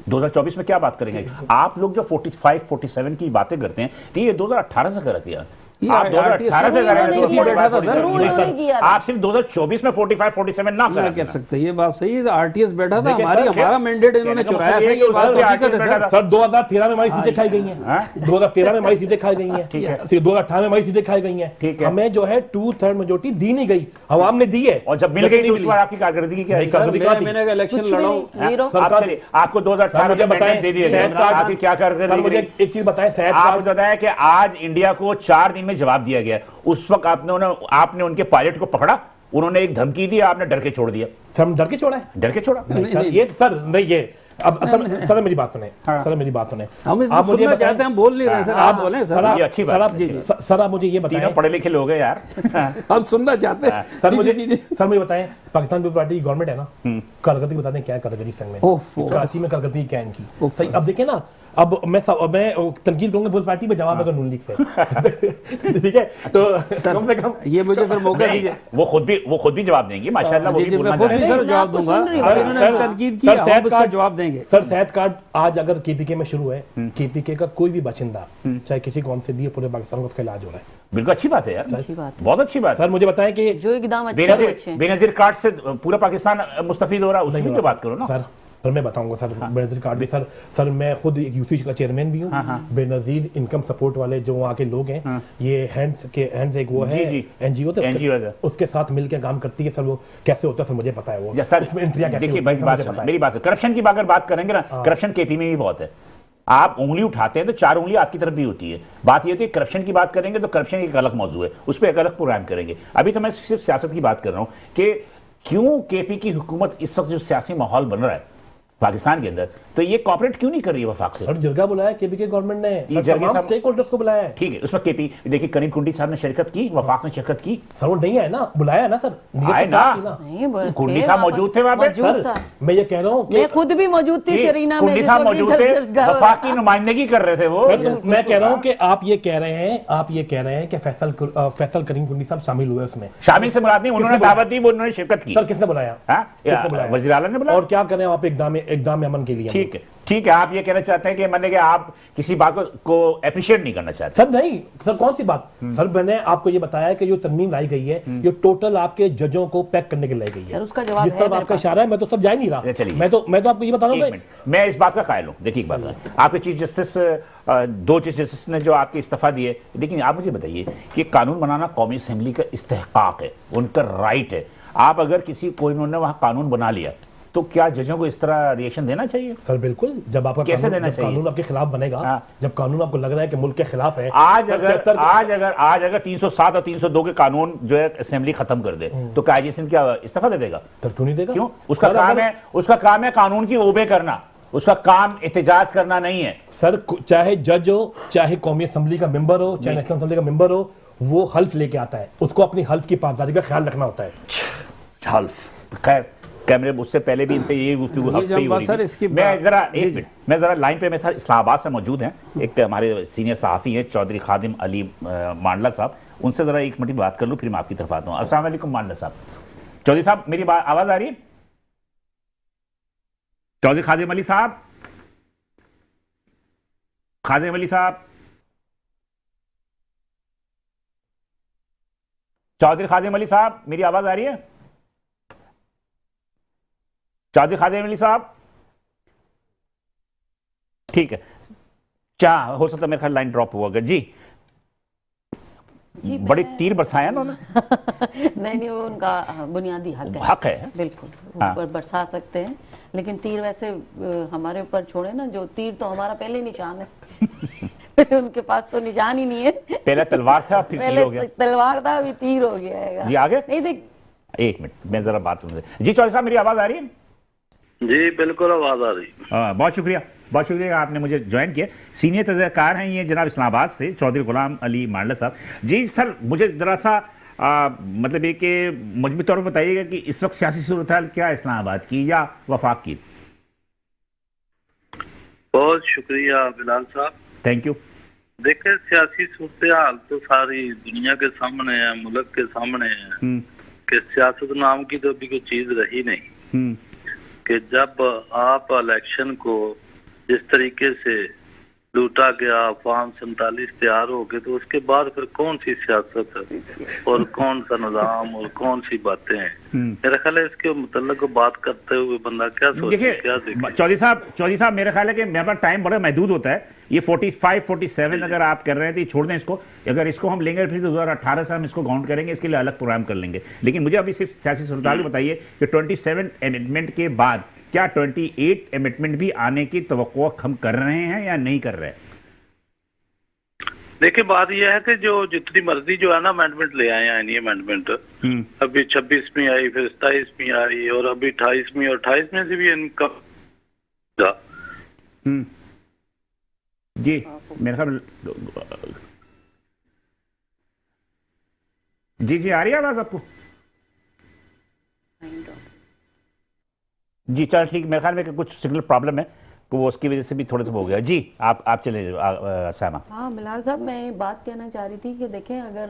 2024 में क्या बात करेंगे? आप लोग जो 45, 47 की बातें करते हैं, ये 2018 से कर दिया। ये आप 2018 से करें तो 45, 47 आप सिर्फ 2024 में 45, 47 ना क्या कह करें। सकते हैं, ये बात सही है। आरटीएस बैठा था, देखिए हमारी सर, हमारा मैंडेट इन्होंने कहने का चुराया मतलब था, ये ये कि बात उसमें हकीकत है आरटीएस सर। सर 2013 में हमारी सीटें खाई गई हैं। हाँ? 2013 में हमारी सीटें खाई गई हैं। ठीक है। फिर 2018 में हमारी सीटें खाई गई हैं। ठीक है। हमें जो है 2/3 मेजोरिटी दी नहीं गई, आवाम ने दी है। और जब मिल गई तो उस बार आपकी कारकर्दगी क्या है? नहीं, कारकर्दगी सर, मैंने कहा इलेक्शन कुछ भी लड़ा नहीं, हूं। जीरो। आप चलिए, आपको 2018 मुझे में बताएं, दे दिए सेहत कार्ड आपकी क्या सर मुझे कारकर्दगी? एक चीज बताएं, सेहत आप कार्ड बताया कि आज इंडिया को 4 दिन में जवाब दिया गया। उस वक्त आपने उनके पायलट को पकड़ा, उन्होंने एक धमकी दी, आपने डर के छोड़ दिया। सर हम डर के छोड़ा है? डर के छोड़ा? नहीं, सर ये सर नहीं ये अब सर मेरी बात सुने। हाँ। सर मेरी बात सुने। हम इसमें आप मुझे सुनना बताएं, चाहते हैं, हम बोल नहीं रहे सर, आप बोलें सर सर। आप ये अच्छी बात सर है। आप सर आप मुझे ये तीनों बताएं, पढ़े लिखे लोग हैं यार। हम सुनना चाहते हैं सर जी, मुझे जी, जी। सर मुझे बताएं, पाकिस्तान पीपल पार्टी की गवर्नमेंट है ना, कारकर्दगी बता दें क्या है कारकर्दगी संघ में? ओह, कराची में कारकर्दगी क्या है इनकी? सही, अब देखिए ना, अब मैं तनकीद करूंगा पीपल्स पार्टी में, जवाब है नून लीग से। ठीक है, तो कम से कम ये मुझे फिर मौका नहीं, दीजिए। वो खुद भी जवाब देंगे माशाल्लाह। वो जी भी जी, बोलना मैं खुद भी चाहेंगे। सर जवाब आपको दूंगा। सुन रही हूँ। अगर इन्होंने तनकीद की, सर, हम सेहत उसका कार्ड- जवाब देंगे। सर सेहत कार्ड आज अगर केपीके में शुरू है, केपीके का कोई भी बाशिंदा चाहे किसी कौम से भी है, पूरे पाकिस्तान को उसका इलाज हो रहा है। बिल्कुल अच्छी बात है यार, अच्छी बात है। बहुत अच्छी बात है। सर मुझे बताएं कि जो एकदम अच्छे अच्छे हैं। बेनजीर कार्ड से पूरा पाकिस्तान मुस्तफीद हो रहा है, उसकी नहीं तो हो बात करो ना। सर मैं बताऊंगा सर, बेनजीर कार्ड भी सर मैं खुद एक यूसी का चेयरमैन भी हूँ। बेनजीर इनकम सपोर्ट वाले जो वहाँ के लोग हैं, ये हैंड्स एक वो है जी। एनजीओ, NGO है। उसके साथ मिलकर काम करती है सर। वो कैसे होता है सर मुझे पता है वो। या सर उसमें एंट्रियां कैसे देखिए होती भाई, हैं, सर, बात मुझे सुनो, पता है। मेरी बात है। करप्शन की अगर बात करेंगे ना, करप्शन केपी में भी बहुत है। आप उंगली उठाते हैं तो 4 उंगली आपकी तरफ भी होती है। बात ये होती है करप्शन की बात करेंगे तो करप्शन एक अलग मौजू है, उस पर एक अलग प्रोग्राम करेंगे। अभी तो मैं सिर्फ सियासत की बात कर रहा हूं कि क्यों केपी की हुकूमत इस वक्त जो सियासी माहौल बन रहा है पाकिस्तान के अंदर, तो ये कॉपरेट क्यों नहीं कर रही है वफाक से? सर जरगा बुलाया केपीके गवर्नमेंट ने, ये सर, जरगे तमाम साहब- स्टेक होल्डर्स को बुलाया है। ठीक है, उसमें केपी देखिए करीम कुंडी साहब ने शिरकत की, वफाक ने शिरकत की। सर वो नहीं है ना, बुलाया है ना सर, नियत आए तो साफ थी ना। ना। नहीं, बोल- कुंडी थे साहब वहाँ मौजूद थे वहाँ पे? मौजूद था। मैं ये कह रहा हूँ मैं खुद भी मौजूद थी सेरीना में, कुंडी जिस साहब वक्त ये मौजूद थे, जलसा हो रहा वफाक की था। नुमाइंदगी कर रहे थे वो। मैं कह रहा हूँ कि आप ये कह रहे हैं कि फैसल करीम कुंडी साहब शामिल हुए उसमें। शामिल से मुराद नहीं, उन्होंने किसने दावत दी, वो उन्होंने शिरकत की। सर किसने बुलाया? हाँ? किसने बुलाया? वज़ीर आला ने बुलाया। और क्या करें आप इक़दाम अमन के लिए? ठीक है, आप ये कहना चाहते हैं कि मैंने कि आप किसी बात को अप्रिशिएट नहीं करना चाहते। सर नहीं सर, कौन सी बात? सर मैंने आपको ये बताया कि जो तरमीम लाई गई है, ये टोटल आपके जजों को पैक करने के लिए लाई गई है। सर, उसका जवाब जिस है तरफ मेरे आपका पास। इशारा है, मैं तो सब जा ही नहीं रहा। चलिए। मैं तो आपको ये बता रहा एक हूँ मिनट, मैं इस बात का कायल हूं। देखिए एक बात है, आपके चीफ जस्टिस 2 चीफ जस्टिस ने जो आपके इस्तीफा दिए, लेकिन आप मुझे बताइए कि कानून बनाना कौमी असेंबली का इस्तेहकाक है, उनका राइट है। आप अगर कोई उन्होंने वहां कानून बना लिया तो क्या जजों को इस तरह रिएक्शन देना चाहिए? सर बिल्कुल, जब आपका कैसे देना चाहिए? कानून आपके खिलाफ बनेगा, हाँ। जब कानून आपको लग रहा है कि मुल्क के खिलाफ है, आज अगर 307 और 302 के कानून जो है असेंबली खत्म कर दे तो क्या IJ सिंह क्या इस्तीफा दे देगा? तो क्यों नहीं देगा? क्यों? उसका काम है कानून की ओबे करना, उसका काम एहतजाज करना नहीं है। सर चाहे जज हो, चाहे कौमी असेंबली का मेंबर हो, चाहे नेशनल असेंबली का मेंबर हो, वो हल्फ लेके आता है, उसको अपनी हल्फ की पासदारी का ख्याल रखना होता है। हल्फ खैर, कैमरे उससे पहले भी इनसे यही गुफ्तगू हफ्ते ही हो रही सर, थी। इसकी मैं जरा लाइन पे, मेरे साथ इस्लामाबाद से मौजूद हैं एक हमारे सीनियर सहाफ़ी हैं चौधरी खादिम अली मांडला साहब, उनसे जरा 1 मिनट बात कर लूँ, फिर मैं आपकी तरफ आता हूँ। अस्सलाम वालेकुम मांडला साहब। चौधरी साहब मेरी आवाज आ रही है? चौधरी खादिम अली साहब, खादिम अली साहब, चौधरी खादिम अली साहब मेरी आवाज आ रही है? चौधरी खादिम अली साहब, ठीक है, हो सकता है मेरे ख्याल लाइन ड्रॉप हुआ जी। बड़े तीर बरसाए उन्होंने। नहीं वो उनका बुनियादी हक है बिल्कुल, ऊपर बरसा सकते हैं, लेकिन तीर वैसे हमारे ऊपर छोड़े ना, जो तीर तो हमारा पहले निशान है उनके पास तो निशान ही नहीं है। पहले तलवार था, फिर तीर हो गया। तलवार था, अभी तीर हो गया है जी। आगे नहीं देख, एक मिनट मैं जरा बात सुन जी। चौधरी साहब मेरी आवाज आ रही है? जी बिल्कुल आवाज आ रही। बहुत शुक्रिया, बहुत शुक्रिया आपने मुझे ज्वाइन किया। सीनियर तजर्कार हैं ये जनाब इस्लामाबाद से चौधरी गुलाम अली मांडला साहब। जी सर, मुझे जरा सा मतलब ये कि मजमूई तौर पर बताइएगा कि इस वक्त सियासी सूरत हाल क्या है इस्लामाबाद की या वफाक की? बहुत शुक्रिया बिलाल साहब, थैंक यू। देखिए सियासी सूरत हाल तो सारी दुनिया के सामने है, मुल्क के सामने है कि सियासत नाम की तो अभी कोई चीज रही नहीं। कि जब आप इलेक्शन को जिस तरीके से लूटा गया, फॉर्म 47 तैयार हो गए, तो उसके बाद फिर कौन सी सियासत और कौन सा निजाम और कौन सी बातें हैं? मेरा ख्याल है इसके मुतल्लिक बात करते हुए बंदा क्या सोचे, क्या देखे। चौधरी साहब मेरा ख्याल है कि मेरे पास टाइम बड़ा महदूद होता है। ये 45, 47 अगर आप कर रहे हैं तो छोड़ दें इसको। अगर इसको हम लेंगे फिर 2018 से हम इसको काउंट करेंगे, इसके लिए अलग प्रोग्राम कर लेंगे। लेकिन मुझे अभी सिर्फ सियासी सूरत बताइए कि 27 अमेंडमेंट के बाद क्या 28 अमेंडमेंट भी आने की तवक्को हम कर रहे हैं या नहीं कर रहे हैं? देखिए बात यह है कि जो जितनी मर्जी जो है ना अमेंडमेंट ले आए हैं, अमेंडमेंट अभी 26वीं आई, फिर 27वीं आई और अभी 28वीं, और 28 में से भी इनकम जी मेरे ख्याल जी आ रही है आवाज आपको? जी चल ठीक, मेरे ख्याल में कि कुछ सिग्नल प्रॉब्लम है तो वो उसकी वजह से भी थोड़ा सा हो गया। जी आप चले सामा। हाँ बिलाल साहब, मैं बात कहना चाह रही थी कि देखें, अगर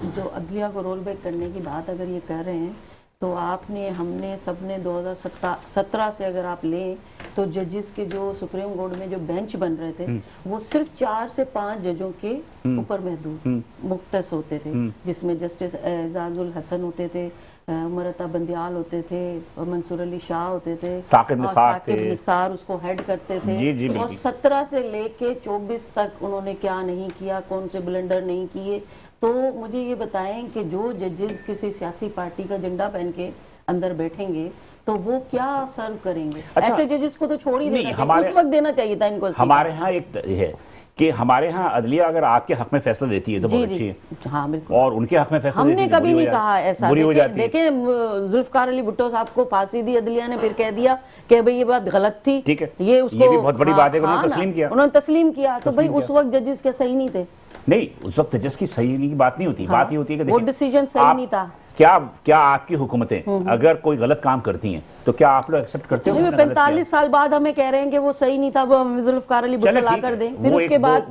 जो अदलिया को रोल बैक करने की बात अगर ये कर रहे हैं तो हमने सबने 2017 से अगर आप लें तो जजेस के जो सुप्रीम कोर्ट में जो बेंच बन रहे थे वो सिर्फ 4 से 5 जजों के ऊपर महदूद मुख्तस होते थे, जिसमें जस्टिस एजाजुल हसन होते थे, उमरता बंदियाल होते थे, मंसूर अली शाह होते थे, साकिब निसार उसको हेड करते थे। और 17 से लेके 24 तक उन्होंने क्या नहीं किया, कौन से ब्लंडर नहीं किए। तो मुझे ये बताएं कि जो जजेस किसी सियासी पार्टी का झंडा पहन के अंदर बैठेंगे तो वो क्या सर्व करेंगे? अच्छा, ऐसे जजेस को तो छोड़ ही देना चाहिए, उस वक्त देना चाहिए था इनको। हमारे यहाँ एक है कि हमारे यहाँ अदलिया अगर आपके हक में फैसला देती है तो बहुत अच्छी है। हाँ बिल्कुल, और उनके हक में फैसला हमने कभी नहीं कहा ऐसा। देखें जुल्फकार अली भुट्टो साहब को फांसी दी अदलिया ने, फिर कह दिया कि भाई ये बात गलत थी। ठीक है, ये उसको भी बहुत बड़ी बात है, उन्होंने तस्लीम किया। उन्होंने तस्लीम किया तो भाई उस वक्त जजेस के सही नहीं थे। नहीं, उस वक्त जजेस की सही की बात नहीं होती। बात ये होती है कि वो डिसीजन सही नहीं था। क्या आपकी हुकूमतें अगर कोई गलत काम करती हैं तो क्या आप लोग एक्सेप्ट करते हो? 45 साल बाद हमें कह रहे हैं कि वो सही नहीं था, वो हम जुल्फकार अली भुट्टो ला कर दें, फिर उसके बाद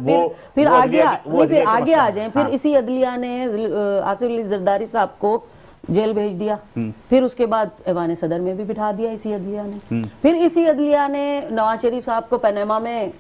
फिर आगे आ जाएं। फिर इसी अदलिया ने आसिफ अली जरदारी साहब को जेल भेज दिया, फिर उसके बाद ऐवान सदर में भी बिठा दिया इसी अदलिया ने। फिर इसी अदलिया ने नवाज शरीफ साहब को पनामा में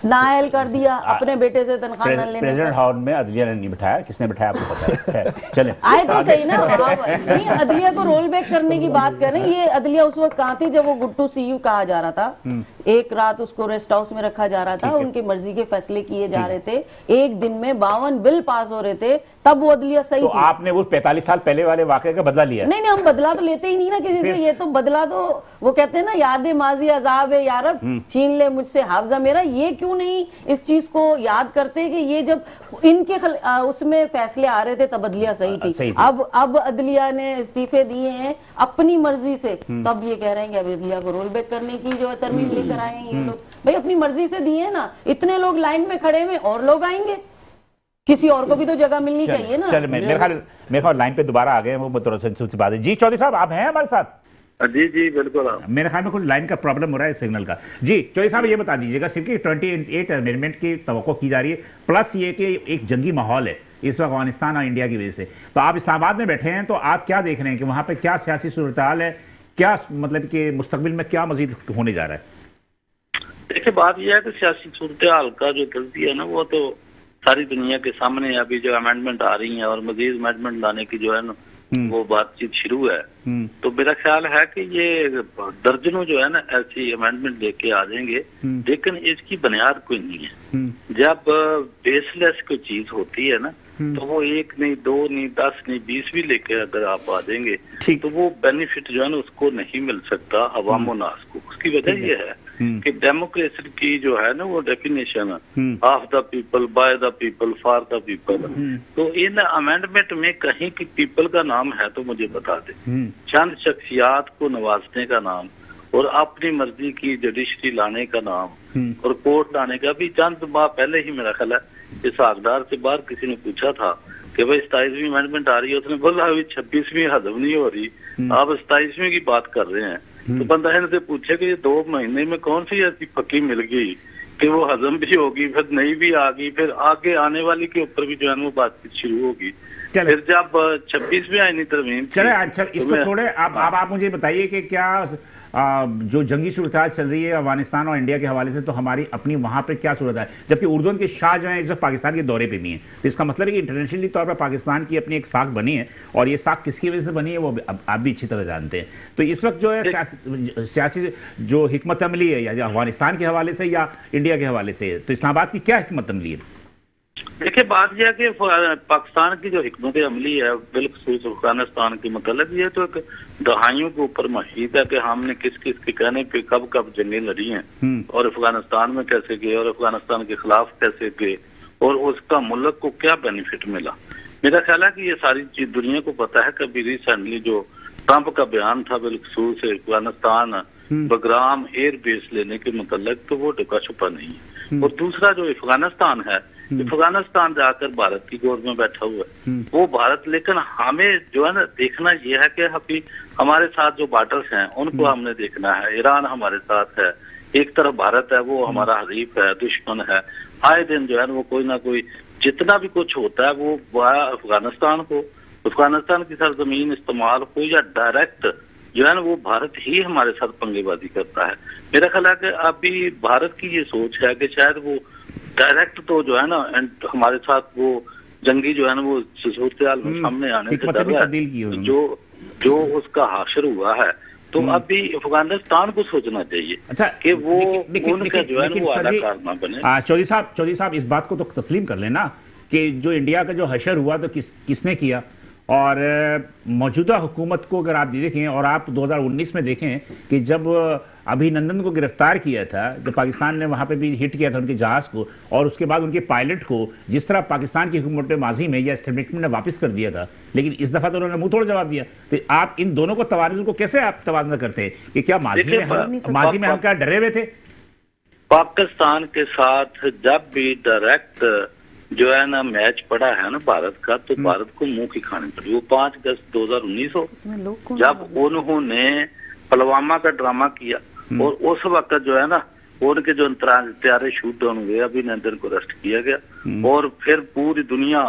नायल कर दिया अपने बेटे से तनख्वाह न लेने। प्रेसिडेंट हाउस में अदलिया ने नहीं बिठाया, किसने बिठाया आपको पता है? चले आए तो सही ना। नहीं, अदलिया को रोल बैक करने की बात कर रहे हैं। ये अदलिया उस वक्त कहाँ थी जब वो गुट्टू सीयू कहा जा रहा था, एक रात उसको रेस्ट हाउस में रखा जा रहा था, उनकी मर्जी के फैसले किए जा रहे थे, एक दिन में 52 बिल पास हो रहे थे, तब वो अदलिया सही तो थी। आपने वो 45 साल पहले वाले वाकये का बदला लिया? नहीं, हम बदला तो लेते ही नहीं ना किसी से। ये तो बदला तो वो कहते हैं ना, याद माजी अजाब है यारब, छीन ले मुझसे हाफजा मेरा। ये क्यों नहीं इस चीज को याद करते कि ये जब इनके उसमें फैसले आ रहे थे तब अदलिया सही थी। अब अदलिया ने इस्तीफे दिए हैं अपनी मर्जी से, तब ये कह रहे हैं कि अब अदलिया को रोल बैक करने की जो है तरमीम लेकर आए हैं ये लोग। भाई अपनी मर्जी से दिए ना, इतने लोग लाइन में खड़े हुए और लोग आएंगे, किसी और को भी तो जगह मिलनी चाहिए ना। चल मेरे ख्याल लाइन पे दोबारा आ गए वो बात है। जी चौधरी साहब आप हैं हमारे साथ? जी बिल्कुल। मेरे ख्याल में कुछ लाइन का प्रॉब्लम हो रहा है सिग्नल का। जी चौधरी साहब ये बता दीजिएगा, सिर्फ 28 अमेंडमेंट की तवक्को की जा रही है, प्लस ये कि एक जंगी माहौल है इस वक्त अफगानिस्तान और इंडिया की वजह से। तो आप इस्लामाबाद में बैठे हैं, तो आप क्या देख रहे हैं कि वहाँ पे क्या सियासी सूरत हाल है, क्या मतलब कि मुस्तकबिल में क्या मजीद होने जा रहा है? देखिए, बात यह है कि सियासी सूरत हाल का जो तज़किया है ना, वो तो सारी दुनिया के सामने अभी जो अमेंडमेंट आ रही हैं और मजीद अमेंडमेंट लाने की जो है ना वो बातचीत शुरू है। तो मेरा ख्याल है कि ये दर्जनों जो है ना ऐसी अमेंडमेंट लेके आ जाएंगे, लेकिन इसकी बुनियाद कोई नहीं है। जब बेसलेस कोई चीज होती है ना, तो वो 1 नहीं 2 नहीं 10 नहीं 20 भी लेके अगर आप आ जाएंगे तो वो बेनिफिट जो है ना उसको नहीं मिल सकता अवाम नास को। उसकी वजह ये है कि डेमोक्रेसी की जो है ना वो definition of the people, by the people, for the people. तो इन अमेंडमेंट में कहीं की पीपल का नाम है तो मुझे बता दे। चंद शख्सियात को नवाजने का नाम और अपनी मर्जी की जुडिशरी लाने का नाम और कोर्ट लाने का। भी चंद माह पहले ही मेरा ख्याल है इस हकदार से बाहर किसी ने पूछा था कि भाई 27वीं अमेंडमेंट आ रही है, उसने बोला अभी 26वीं हजम नहीं हो रही, आप 27वीं की बात कर रहे हैं। तो बंदा इनसे पूछे कि ये 2 महीने में कौन सी ऐसी पक्की मिल गई कि वो हजम भी होगी, फिर नई भी आ गई, फिर आगे आने वाली के ऊपर भी जो है वो बातचीत शुरू होगी। फिर जब 26वीं आईनी तरमीम चले, अच्छा इसको छोड़े, आप मुझे बताइए कि क्या जो जंगी सूरत चल रही है अफगानिस्तान और इंडिया के हवाले से, तो हमारी अपनी वहां पे क्या सूरत है, जबकि उर्दू के शाह जो है इस वक्त पाकिस्तान के दौरे पे भी हैं। तो इसका मतलब है कि इंटरनेशनली तौर पर पाकिस्तान की अपनी एक साख बनी है, और ये साख किसकी वजह से बनी है वो आप भी अच्छी तरह जानते हैं। तो इस वक्त जो है सियासी जो हिकमत अमली है या अफगानिस्तान के हवाले से या इंडिया के हवाले से, तो इस्लामाबाद की क्या हिकमत अमली है? देखिए, बात यह है कि पाकिस्तान की जो हिकमत अमली है बिलखसूस अफगानिस्तान के मतलब ये तो एक दहाइयों के ऊपर मशीद है कि हमने किस किस के कहने पे कब कब जंगें लड़ी हैं और अफगानिस्तान में कैसे गए और अफगानिस्तान के खिलाफ कैसे गए और उसका मुल्क को क्या बेनिफिट मिला। मेरा ख्याल है कि ये सारी चीज दुनिया को पता है। कभी रिसेंटली जो ट्रंप का बयान था बिलखसूस अफगानिस्तान बगराम एयर बेस लेने के मतलब, तो वो ढुका छुपा नहीं है। और दूसरा जो अफगानिस्तान है, अफगानिस्तान जाकर भारत की गोद में बैठा हुआ है वो भारत, लेकिन हमें जो है ना देखना यह है कि अभी हमारे साथ जो बॉर्डर्स हैं उनको हमने देखना है। ईरान हमारे साथ है, एक तरफ भारत है वो हमारा हरीफ है, दुश्मन है। आए दिन जो है वो कोई ना कोई जितना भी कुछ होता है वो अफगानिस्तान को, अफगानिस्तान की सरजमीन इस्तेमाल हो या डायरेक्ट जो है ना वो भारत ही हमारे साथ पंगेबाजी करता है। मेरा ख्याल है कि अभी भारत की ये सोच है कि शायद वो डायरेक्ट तो जो है ना हमारे साथ वो जंगी जो है ना वो सूरत में सामने आने से डर रहा है, जो उसका हासिल हुआ है। तो अभी अफगानिस्तान को सोचना चाहिए कि वो उनका जो है वो अदाकार ना बने। चौधरी साहब इस बात को तो तस्लीम कर लेना कि जो इंडिया का जो हशर हुआ तो किसने किया, और मौजूदा हुकूमत को अगर आप देखें और आप 2019 में देखें कि जब अभिनंदन को गिरफ्तार किया था, जब पाकिस्तान ने वहाँ पे भी हिट किया था उनके जहाज़ को, और उसके बाद उनके पायलट को जिस तरह पाकिस्तान की हुकूमत माजी में या एस्टेब्लिशमेंट ने वापस कर दिया था, लेकिन इस दफ़ा तो उन्होंने मुंह तोड़ जवाब दिया। तो आप इन दोनों को तवाज़ुन को कैसे आप तवाज़ुन करते हैं कि क्या माजी में हम क्या डरे हुए थे? पाकिस्तान के साथ जब भी डायरेक्ट जो है ना मैच पड़ा है ना भारत का, तो भारत को मुंह की खानी पड़ी। वो 5 अगस्त 2019 हो जब उन्होंने पुलवामा का ड्रामा किया और उस वक्त जो है ना उनके जो अंतर्राष्ट्रीय शूट डाउन हुए, अभिनंदन को अरेस्ट किया गया। और फिर पूरी दुनिया,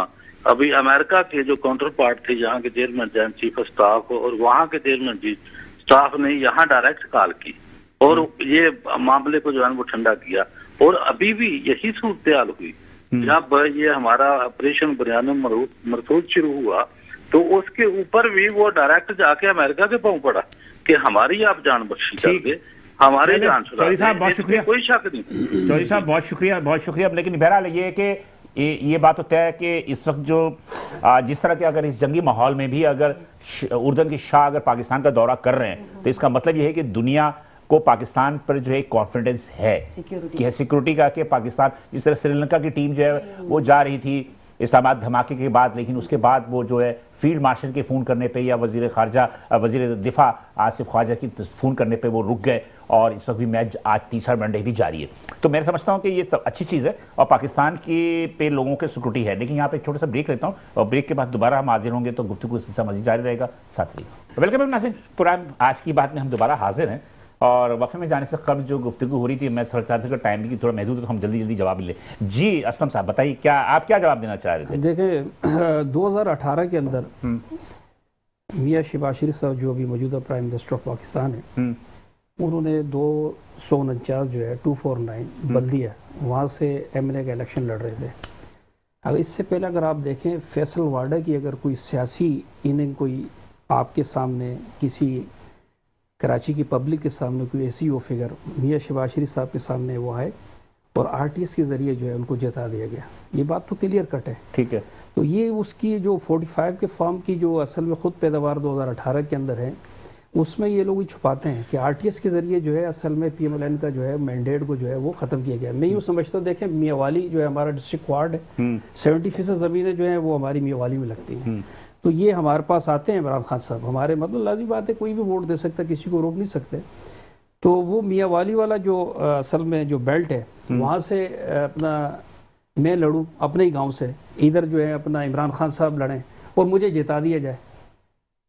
अभी अमेरिका के जो काउंटर पार्ट थे यहाँ के chairman general chief of staff और वहाँ के चेयरमैन चीफ स्टाफ ने यहाँ डायरेक्ट कॉल की और ये मामले को जो है वो ठंडा किया। और अभी भी यही सूरत हाल हुई जब ये हमारा ऑपरेशन बरियान मरसूद शुरू हुआ, तो उसके ऊपर भी वो डायरेक्ट जाके अमेरिका के पांव पड़ा कि हमारी आप जान बख्शी कर दे, हमारे जान छुड़ा दे। साहब बहुत शुक्रिया, कोई शक नहीं। चौधरी साहब बहुत शुक्रिया। लेकिन बहरहाल ये है कि ये बात तो तय है कि इस वक्त जो जिस तरह के अगर इस जंगी माहौल में भी अगर उर्दन के शाह अगर पाकिस्तान का दौरा कर रहे हैं, तो इसका मतलब ये है कि दुनिया को पाकिस्तान पर जो है कॉन्फिडेंस है कि सिक्योरिटी का, कि पाकिस्तान जिस तरह श्रीलंका की टीम जो है वो जा रही थी इस्लामाबाद धमाके के बाद, लेकिन उसके बाद वो जो है फील्ड मार्शल के फ़ोन करने पे या वज़ीर दिफा आसिफ ख्वाजा की फ़ोन करने पे वो रुक गए, और इस वक्त भी मैच आज तीसरा वनडे भी जारी है। तो मैं समझता हूँ कि ये अच्छी चीज़ है और पाकिस्तान की पे लोगों के सिक्योरिटी है। लेकिन यहाँ पे एक छोटा सा ब्रेक लेता हूँ और ब्रेक के बाद दोबारा हम हाजिर होंगे, तो गुफ्तगू सिलसिला मज़ीद जारी रहेगा। साथ ही वेलकम नाज़रीन, प्रोग्राम आज की बात में हम दोबारा हाजिर हैं। और वक्फे में जाने से कबल जो गुफ्तगू हो रही थी, मैं थोड़ा चाहता था कि टाइम भी थोड़ा महदूद है तो हम जल्दी जल्दी जवाब ले। जी असलम साहब बताइए, क्या आप क्या जवाब देना चाह रहे थे? देखिए 2018 के अंदर मियां शहबाज शरीफ साहब जो अभी मौजूदा प्राइम मिनिस्टर ऑफ पाकिस्तान है, उन्होंने 249 जो है 249 बल्दिया वहाँ से एमएलए का इलेक्शन लड़ रहे थे। अगर इससे पहले अगर आप देखें फैसल वाडा की अगर कोई सियासी इनिंग कोई आपके सामने किसी कराची की पब्लिक के सामने कोई ऐसी वो फिगर मियां शहबाज शरीफ साहब के सामने वो आए और आरटीएस के ज़रिए जो है उनको जिता दिया गया, ये बात तो क्लियर कट है। ठीक है, तो ये उसकी जो 45 के फॉर्म की जो असल में ख़ुद पैदावार 2018 के अंदर है, उसमें ये लोग छुपाते हैं कि आरटीएस के ज़रिए जो है असल में पीएमएलएन का जो है मैंडेट को जो है वो ख़त्म किया गया। मैं यूँ समझता, देखें मियावाली जो है हमारा डिस्ट्रिक्ट वार्ड है, 70% ज़मीनें जो हैं वो हमारी मियावाली में लगती हैं। तो ये हमारे पास आते हैं इमरान खान साहब, हमारे मतलब लाजी बात है कोई भी वोट दे सकता, किसी को रोक नहीं सकते। तो वो मियावाली वाला जो असल में जो बेल्ट है वहाँ से अपना मैं लड़ूँ अपने ही गांव से, इधर जो है अपना इमरान खान साहब लड़ें और मुझे जिता दिया जाए।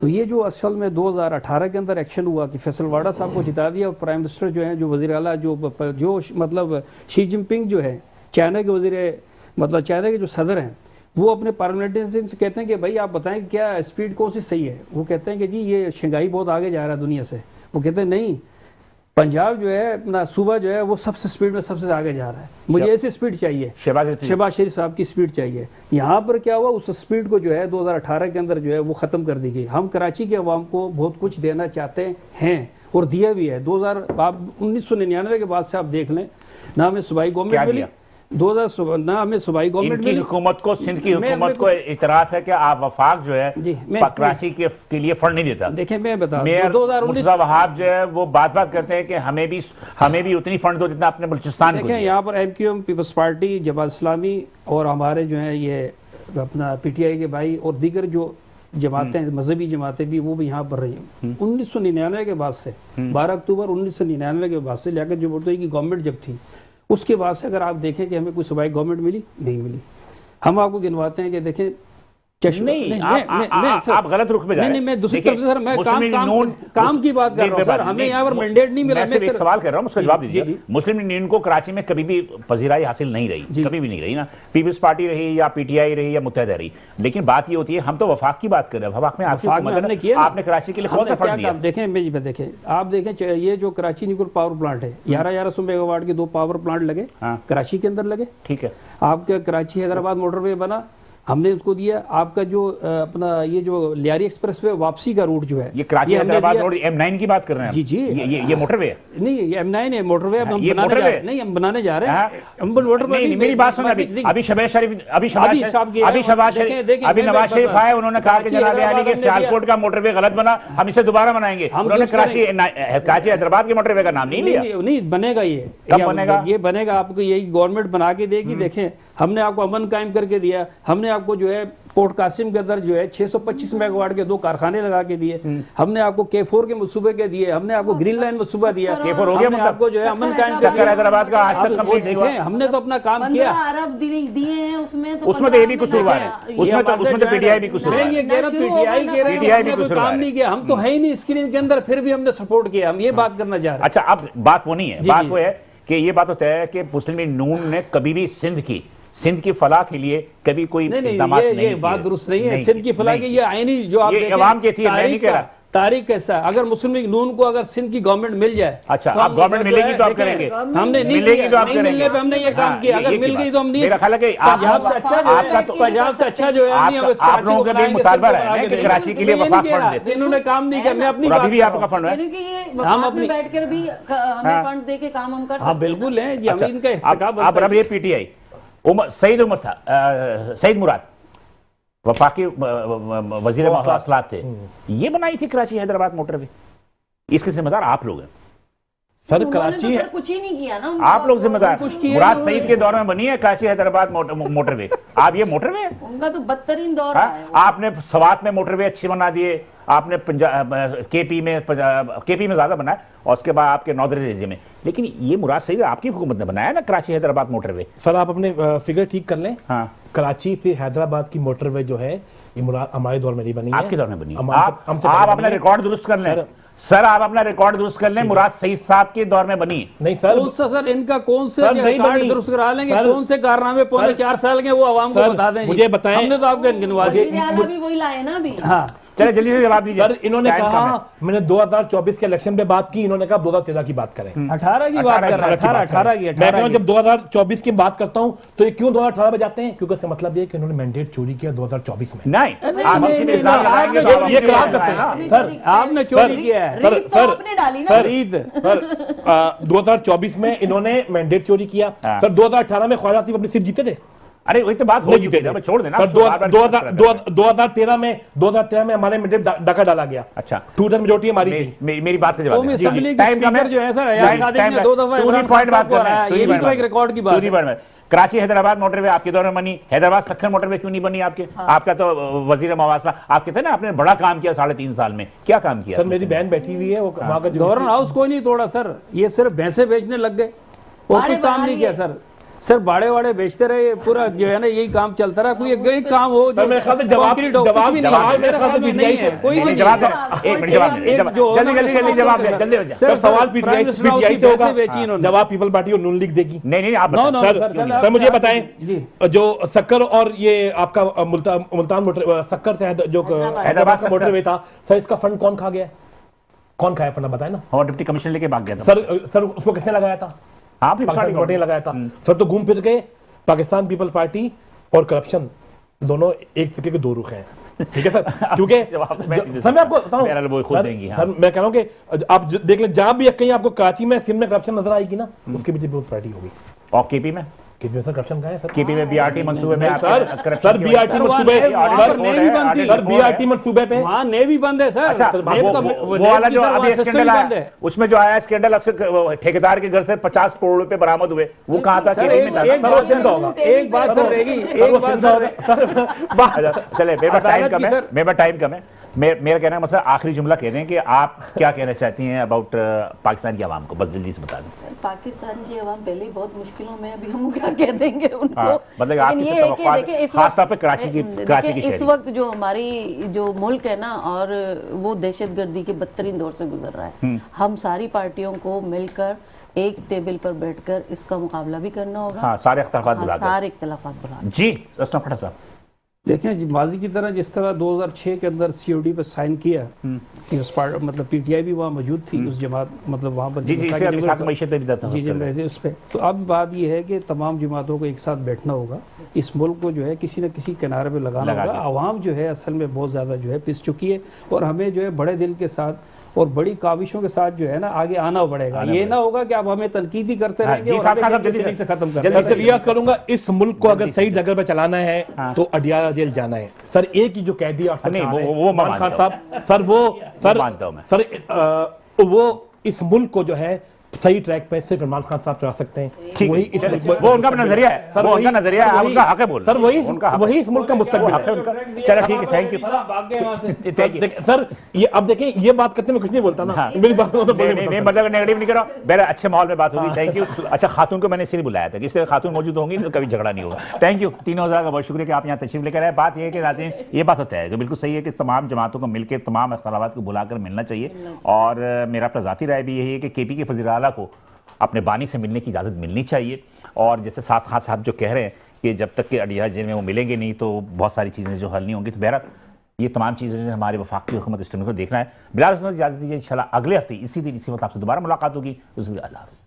तो ये जो असल में 2018 के अंदर एक्शन हुआ कि फैसल वाडा साहब को जिता दिया, प्राइम मिनिस्टर जो है जो वज़ीर आला जो मतलब शी जिनपिंग जो है चाइना के वज़ीर मतलब चाइना के जो सदर हैं, वो अपने पार्लियामेंटेरियन से कहते हैं कि भाई आप बताएं क्या स्पीड कौन सी सही है। वो कहते हैं कि जी ये शंघाई बहुत आगे जा रहा है दुनिया से। वो कहते हैं नहीं, पंजाब जो है अपना सूबा जो है वो सबसे स्पीड में सबसे आगे जा रहा है, मुझे ऐसी स्पीड चाहिए, शहबाज शरीफ साहब की स्पीड चाहिए। यहाँ पर क्या हुआ, उस स्पीड को जो है 2018 के अंदर जो है वो ख़त्म कर दी गई। हम कराची के अवाम को बहुत कुछ देना चाहते हैं और दिया भी है। 1999 के बाद से आप देख लें, ना हमें सूबाई गवर्नमेंट मिली 2000 ना हमें सूबाई गवर्नमेंट की हुकूमत को, सिंध की हुकूमत को इतराज है कि आप वफाक जो है कराची के लिए फंड नहीं देता। देखिए मैं बता, मेयर 2019 वहाब जो है वो बात करते हैं कि हमें भी उतनी फंड दो जितना अपने बलूचिस्तान को। देखिए यहाँ पर MQM peoples party, Jamaat Islami और हमारे जो है ये अपना पीटीआई के भाई और दीगर जो जमातें मजहबी जमातें भी वो भी यहाँ पर रही हैं। 1999 के बाद से 12 अक्टूबर 1999 के बाद से लेकर जो भुट्टो की गवर्नमेंट जब थी उसके बाद से अगर आप देखें कि हमें कोई सूबाई गवर्नमेंट मिली नहीं मिली। हम आपको गिनवाते हैं कि देखें आप गलत रुख में जा रहे हैं। नहीं, मैं दूसरी तरफ सर मैं काम की बात कर रहा हूं सर, हमें यहाँ पर मैंडेट नहीं मिला। मैं सिर्फ एक सवाल कर रहा हूं, उसका जवाब दीजिए। मुस्लिम यूनियन को कराची में कभी भी पजीराई हासिल नहीं रही, कभी भी नहीं रही ना, पीपल्स पार्टी रही या पीटीआई रही या मुत्तहिदा रही। लेकिन बात ये होती है, हम तो वफाक की बात कर रहे हैं। वफाक में आपने कराची के लिए कौन सा फंड दिया? देखें आप देखें ये जो कराची न्यूक्लियर पावर प्लांट है 1100 मेगावाट के 2 पावर प्लांट लगे कराची के अंदर लगे। ठीक है, आपका कराची हैदराबाद मोटरवे बना, हमने उसको दिया। आपका जो अपना ये जो लियारी एक्सप्रेसवे वापसी का रूट जो है, ये कराची हैदराबाद रोड M9 की बात कर रहे हैं। जी ये मोटरवे है? नहीं, ये M9 है मोटरवे। हम बनाने जा रहे हैं। हम मोटरवे मेरी बात सुनो, अभी शहबाज शरीफ अभी नवाज शरीफ आए, उन्होंने कहा कि जनाब अली के सियालकोट का मोटरवे गलत बना, हम इसे दोबारा बनाएंगे। उन्होंने कराची हैदराबाद के मोटरवे का नाम नहीं लिया। नहीं बनेगा, ये कब बनेगा? ये बनेगा, आपको यही गवर्नमेंट बना के देगी। देखें हमने आपको अमन कायम करके दिया, हमने आपको जो है पोर्ट कासिम के अंदर जो है 625 मेगावाट के 2 कारखाने लगा के दिए, हमने आपको K4 के मंसूबे के दिए, हमने आपको ग्रीन लाइन मंसूबा दिया। K4 हो गया, मतलब आपको जो है अमन कायम हैदराबाद का आज तक कंप्लीट नहीं हुआ। हमने तो अपना काम किया। अरब दिए हैं उसमें तो ये भी कसूरवार है, उसमें तो पीटीआई भी कसूरवार है। ये कह रहा पीटीआई कह रहे हैं काम नहीं किया, हम तो है ही नहीं स्क्रीन के अंदर, फिर भी हमने सपोर्ट किया। हम ये बात करना चाह रहे हैं। अच्छा, अब बात वो नहीं है, बात वो है कि ये बात तो तय है कि मुस्लिम नून ने कभी भी सिंध की फलाह के लिए कभी कोई इक़दाम नहीं, ये बात दुरुस्त नहीं है। सिंध की फलाह की ये आईनी जो आप अवाम की थी, मैं नहीं कह रहा। तारीख कैसा, अगर मुस्लिम लीग नून को अगर सिंध की गवर्नमेंट मिल जाए, अच्छा आप गवर्नमेंट मिलेगी तो आप करेंगे, हमने मिलेगी तो आप करेंगे। हमने ये काम किया, अगर मिल गई तो हम नहीं। मेरा ख्याल है कि पंजाब से अच्छा जो है आप लोगों का भी मुतालबा है कि कराची के लिए वफाक फंड देते। इन्होंने काम नहीं किया, मैं अपनी अभी भी आपका फंड है, हम अपने बैठकर भी हमें फंड देके काम हम कर सकते हैं। बिल्कुल है जी, हम इनका हिस्सा। अब ये पीटीआई सईद मुराद वफाकी वजीर मवासलात थे, ये बनाई थी कराची हैदराबाद मोटरवे, इसके जिम्मेदार आप लोग हैं सर। कराची तो कुछ ही नहीं किया ना, आप लोग जिम्मेदार। मुराद सईद के दौर में बनी है कराची हैदराबाद मोटरवे। आप ये मोटरवे, उनका तो बदतरीन दौर है। आपने सवात में मोटरवे अच्छे बना दिए, आपने केपी में ज्यादा बनाया, और उसके बाद आपके नॉर्दर्न एरिया में। लेकिन ये मुराद सईद आपकी हुकूमत ने बनाया ना कराची हैदराबाद मोटरवे। सर आप अपने फिगर ठीक कर लें। हाँ, कराची से हैदराबाद की मोटरवे जो है ये मुराद हमारे दौर में नहीं बनी है, आपके दौर में बनी। आप अपने रिकॉर्ड दुरुस्त कर लें। सर आप अपना रिकॉर्ड दुरुस्त कर लें, मुराद सईद साहब के दौर में बनी। नहीं सर, कौन सा सर इनका कौन से सर, नहीं रिकॉर्ड बनी। दुरुस्त करा लेंगे, सर, कौन से कारनामे पौने 4 साल के वो आवाम को सर, बता दें। मुझे बताएं। हमने तो आपके गिनवा दिए। भी वही लाए ना अभी। हाँ, चले जल्दी से जवाब दीजिए। सर इन्होंने टाइम कम कहा है। मैंने 2024 के इलेक्शन पे बात की, इन्होंने कहा 2013 की बात करें। 18 की बात कर रहा है, 18 की। मैं कह रहा हूं जब 2024 की बात करता हूं तो ये क्यों 2018 में जाते हैं? क्योंकि इसका मतलब ये है कि इन्होंने मैंडेट चोरी किया 2024 में। नहीं नहीं, आप नहीं, इसी में नहीं, इल्जाम नहीं, लगाएंगे आपने तो आप ये अपनी करार जगह करते है ना। हैं सर। आपने चोरी किया है। सर, रीत तो आपने डाली ना। सर 2024 में इन्होंने मैंडेट चोरी किया। हाँ। सर 2018 में ख्वाजा आसिफ अपनी सीट जीते थे, अरे वही तो बात हो नहीं चुकी जीते है, थे। मैं छोड़ देना। सर आप बार-बार इस तरह करते हैं। 2013 में हमारे मैंडेट डाका डाला गया। अच्छा, 2/3 मेजोरिटी हमारी थी। मेरी बात का जवाब कौमी दें। जी, असेंबली जी, के टाइम कम है। स्पीकर जो है sir, Ayaz time- Sadiq time ने है। 2 दफा to the Imran point Khan बात साहब को कर रहे हैं, हराया, टू दी ये भी पॉइंट तो एक रिकॉर्ड की बात टू दी है। पॉइंट में। कराची हैदराबाद मोटरवे आपके दौर में बनी, हैदराबाद सक्खर मोटरवे क्यों नहीं बनी आपके? आपका तो वजीर मवासला आप कहते हैं ना, आपने बड़ा काम किया 3.5 साल में, क्या काम किया? सर मेरी बहन बैठी हुई है, वो वहां का जो गवर्नर हाउस कोई नहीं तोड़ा सर, ये सिर्फ भैंसे बेचने लग गए और बाड़े कुछ काम बढ़ा नहीं किया लिए। सर। सर बाड़े वाड़े बेचते रहे, पूरा जो है ना यही काम चलता रहा। कोई एक काम हो सर मेरे ख्याल से जवाब concrete हो, कुछ भी नहीं है। मेरे ख्याल में नहीं है, कोई भी नहीं, नहीं जवाब है। दें, 1 मिनट जवाब दें, एक जवाब- जो जल्दी जल्दी जल्दी जवाब दें, जल्दी सर सवाल प्राइम मिनिस्टर हाउस की पीटीआई से होगा। पैसे बेची इन्होंने। जवाब पीपल पार्टी और नून लीग देगी। नहीं आप नो बताएं। नो सर मुझे बताएं, जी। जो सक्कर और ये आपका मुल्तान मोटर सक्कर से जो हैदराबाद का मोटरवे था, सर इसका फंड कौन खा गया? कौन खाया फंड बताए ना और डिप्टी कमिश्नर लेके भाग गया था। सर उसको किसने लगाया था? हाँ, फिर पाकिस्तान सारी पार्टी ने लगाया था। सर तो घूम फिर के पाकिस्तान पीपल पार्टी और करप्शन दोनों एक सिक्के के 2 रुख हैं। ठीक है सर, क्योंकि जवाब मैं नहीं दे सर मैं आपको सकता। मेरा वो खुद सर, देंगी, हाँ। सर मैं कह रहा हूँ कि आप देख लें, जहां भी कहीं आपको कराची में सिंध में करप्शन नजर आएगी ना, उसके पीछे पीपल्स पार्टी होगी। और केपी में कितने सर करप्शन कहाँ है सर? केपी में बीआरटी मंसूबे में सर आपके सर बीआरटी मंसूबे सर बीआरटी मंसूबे पे वहाँ नेवी बंद है सर। अच्छा, नेवी का- वो नेवी वाला की जो सर अभी वहाँ system स्कैंडल ही आया, बंद है। उसमें जो आया स्कैंडल, अक्सर ठेकेदार के घर से 50 करोड़ रुपए बरामद हुए, वो कहाँ था? सर, केपी में था ना? एक बात सिंध का होगा। एक बात सर रहेगी, एक बात सर अच्छा, चले मेरे पास टाइम अदालत कम की है, सर- मेरे पास टाइम कम है। मेरा कहना है मतलब आखिरी जुमला कह दें कि आप क्या कहना चाहती हैं अबाउट पाकिस्तान की आवाम को, बस जल्दी से बता दें। पाकिस्तान की आवाम पहले ही बहुत मुश्किलों में है, अभी हम क्या कह देंगे उनको। हाँ, मतलब आपकी लेकिन ये है कि तवक्कुआत, देखिए इस खास तौर वक्त पे कराची की देखिए, इस शहरी। वक्त जो हमारी जो मुल्क है ना, और वो दहशतगर्दी के बदतरीन दौर से गुजर रहा है। हम सारी पार्टियों को मिलकर एक टेबल पर बैठकर इसका मुकाबला भी करना होगा। हाँ, सारे इख्तिलाफात हाँ, बुला कर। सारे इख्तिलाफात बुला जी असलम खट्टर साहब, देखें जी, माजी की तरह जिस तरह 2006 के अंदर सीओडी पर साइन किया, उस पार्ट मतलब पीटीआई भी वहाँ मौजूद थी, उस जमात मतलब वहाँ पर जी जी, इसे अभी साथ मईशत पे भी देता जी जी वैसे उस पर। तो अब बात यह है कि तमाम जमातों को एक साथ बैठना होगा, इस मुल्क को जो है किसी न किसी किनारे पे लगाना लगा होगा। के। आवाम जो है असल में बहुत ज़्यादा जो है पिस चुकी है, और हमें जो है बड़े दिल के साथ और बड़ी काविशों के साथ जो है ना आगे आना पड़ेगा। ये ना होगा कि आप हमें तनकीदी करते हाँ, रहेंगे जी और साहब, हमें साहब, जल्दी जल्दी से- से खत्म कर जल्दी सर से- से रियाज करूंगा, इस मुल्क को अगर सही जगह पे चलाना है तो अडियाला जेल जाना है। सर एक ही जो कैदी नहीं, वो इमरान खान मानता साहब, सर वो मानता हूं मैं। सर वो इस मुल्क को जो है सही ट्रैक पे सिर्फ इमरान खान साहब चला सकते हैं। ठीक वही है, इस चलिए, मुल्क वो उनका नजरिया है, सर वो उनका वही- नजरिया है, सर आप वही- उनका हक है बोलना। सर वही उनका हक- वही इस मुल्क का वो मुस्तकबिल हक है है। उनका। चलो ठीक है, thank you, thank you. Sir ये अब देखें, ये बात करते मैं कुछ नहीं बोलता ना, हाँ। मेरी बात नहीं मतलब नेगेटिव नहीं करो, मेरा अच्छे माहौल में बात होगी। Thank you. अच्छा, खातून को मैंने इसलिए बुलाया था कि इसलिए खातून मौजूद होंगी तो कभी झगड़ा नहीं होगा। थैंक यू, तीनों हज़ार का बहुत शुक्रिया कि आप यहाँ तशरीफ लेकर आए। बात यह है कि नाज़रीन, ये बात होता है कि बिल्कुल सही है कि तमाम जमातों को मिलकर तमाम इख्तिलाफात को बुलाकर मिलना चाहिए। और मेरा अपना ज़ाती राय भी यही है कि केपी के वज़ीर आला को अपने बानी से मिलने की इजाज़त मिलनी चाहिए। और जैसे साथ खास साहब जो कह रहे हैं कि जब तक कि अडियाला जेल में वो मिलेंगे नहीं तो बहुत सारी चीज़ें जो हल नहीं होंगी। तो बहरहाल ये तमाम चीज़ें जो हमारे वफाकी हुकूमत इस टाइम को देखना है। बिलाल, इजाज़त दीजिए, इंशाल्लाह अगले हफ्ते इसी दिन इसी वक्त आपसे दोबारा मुलाकात होगी। अल्लाह हाफ़िज़।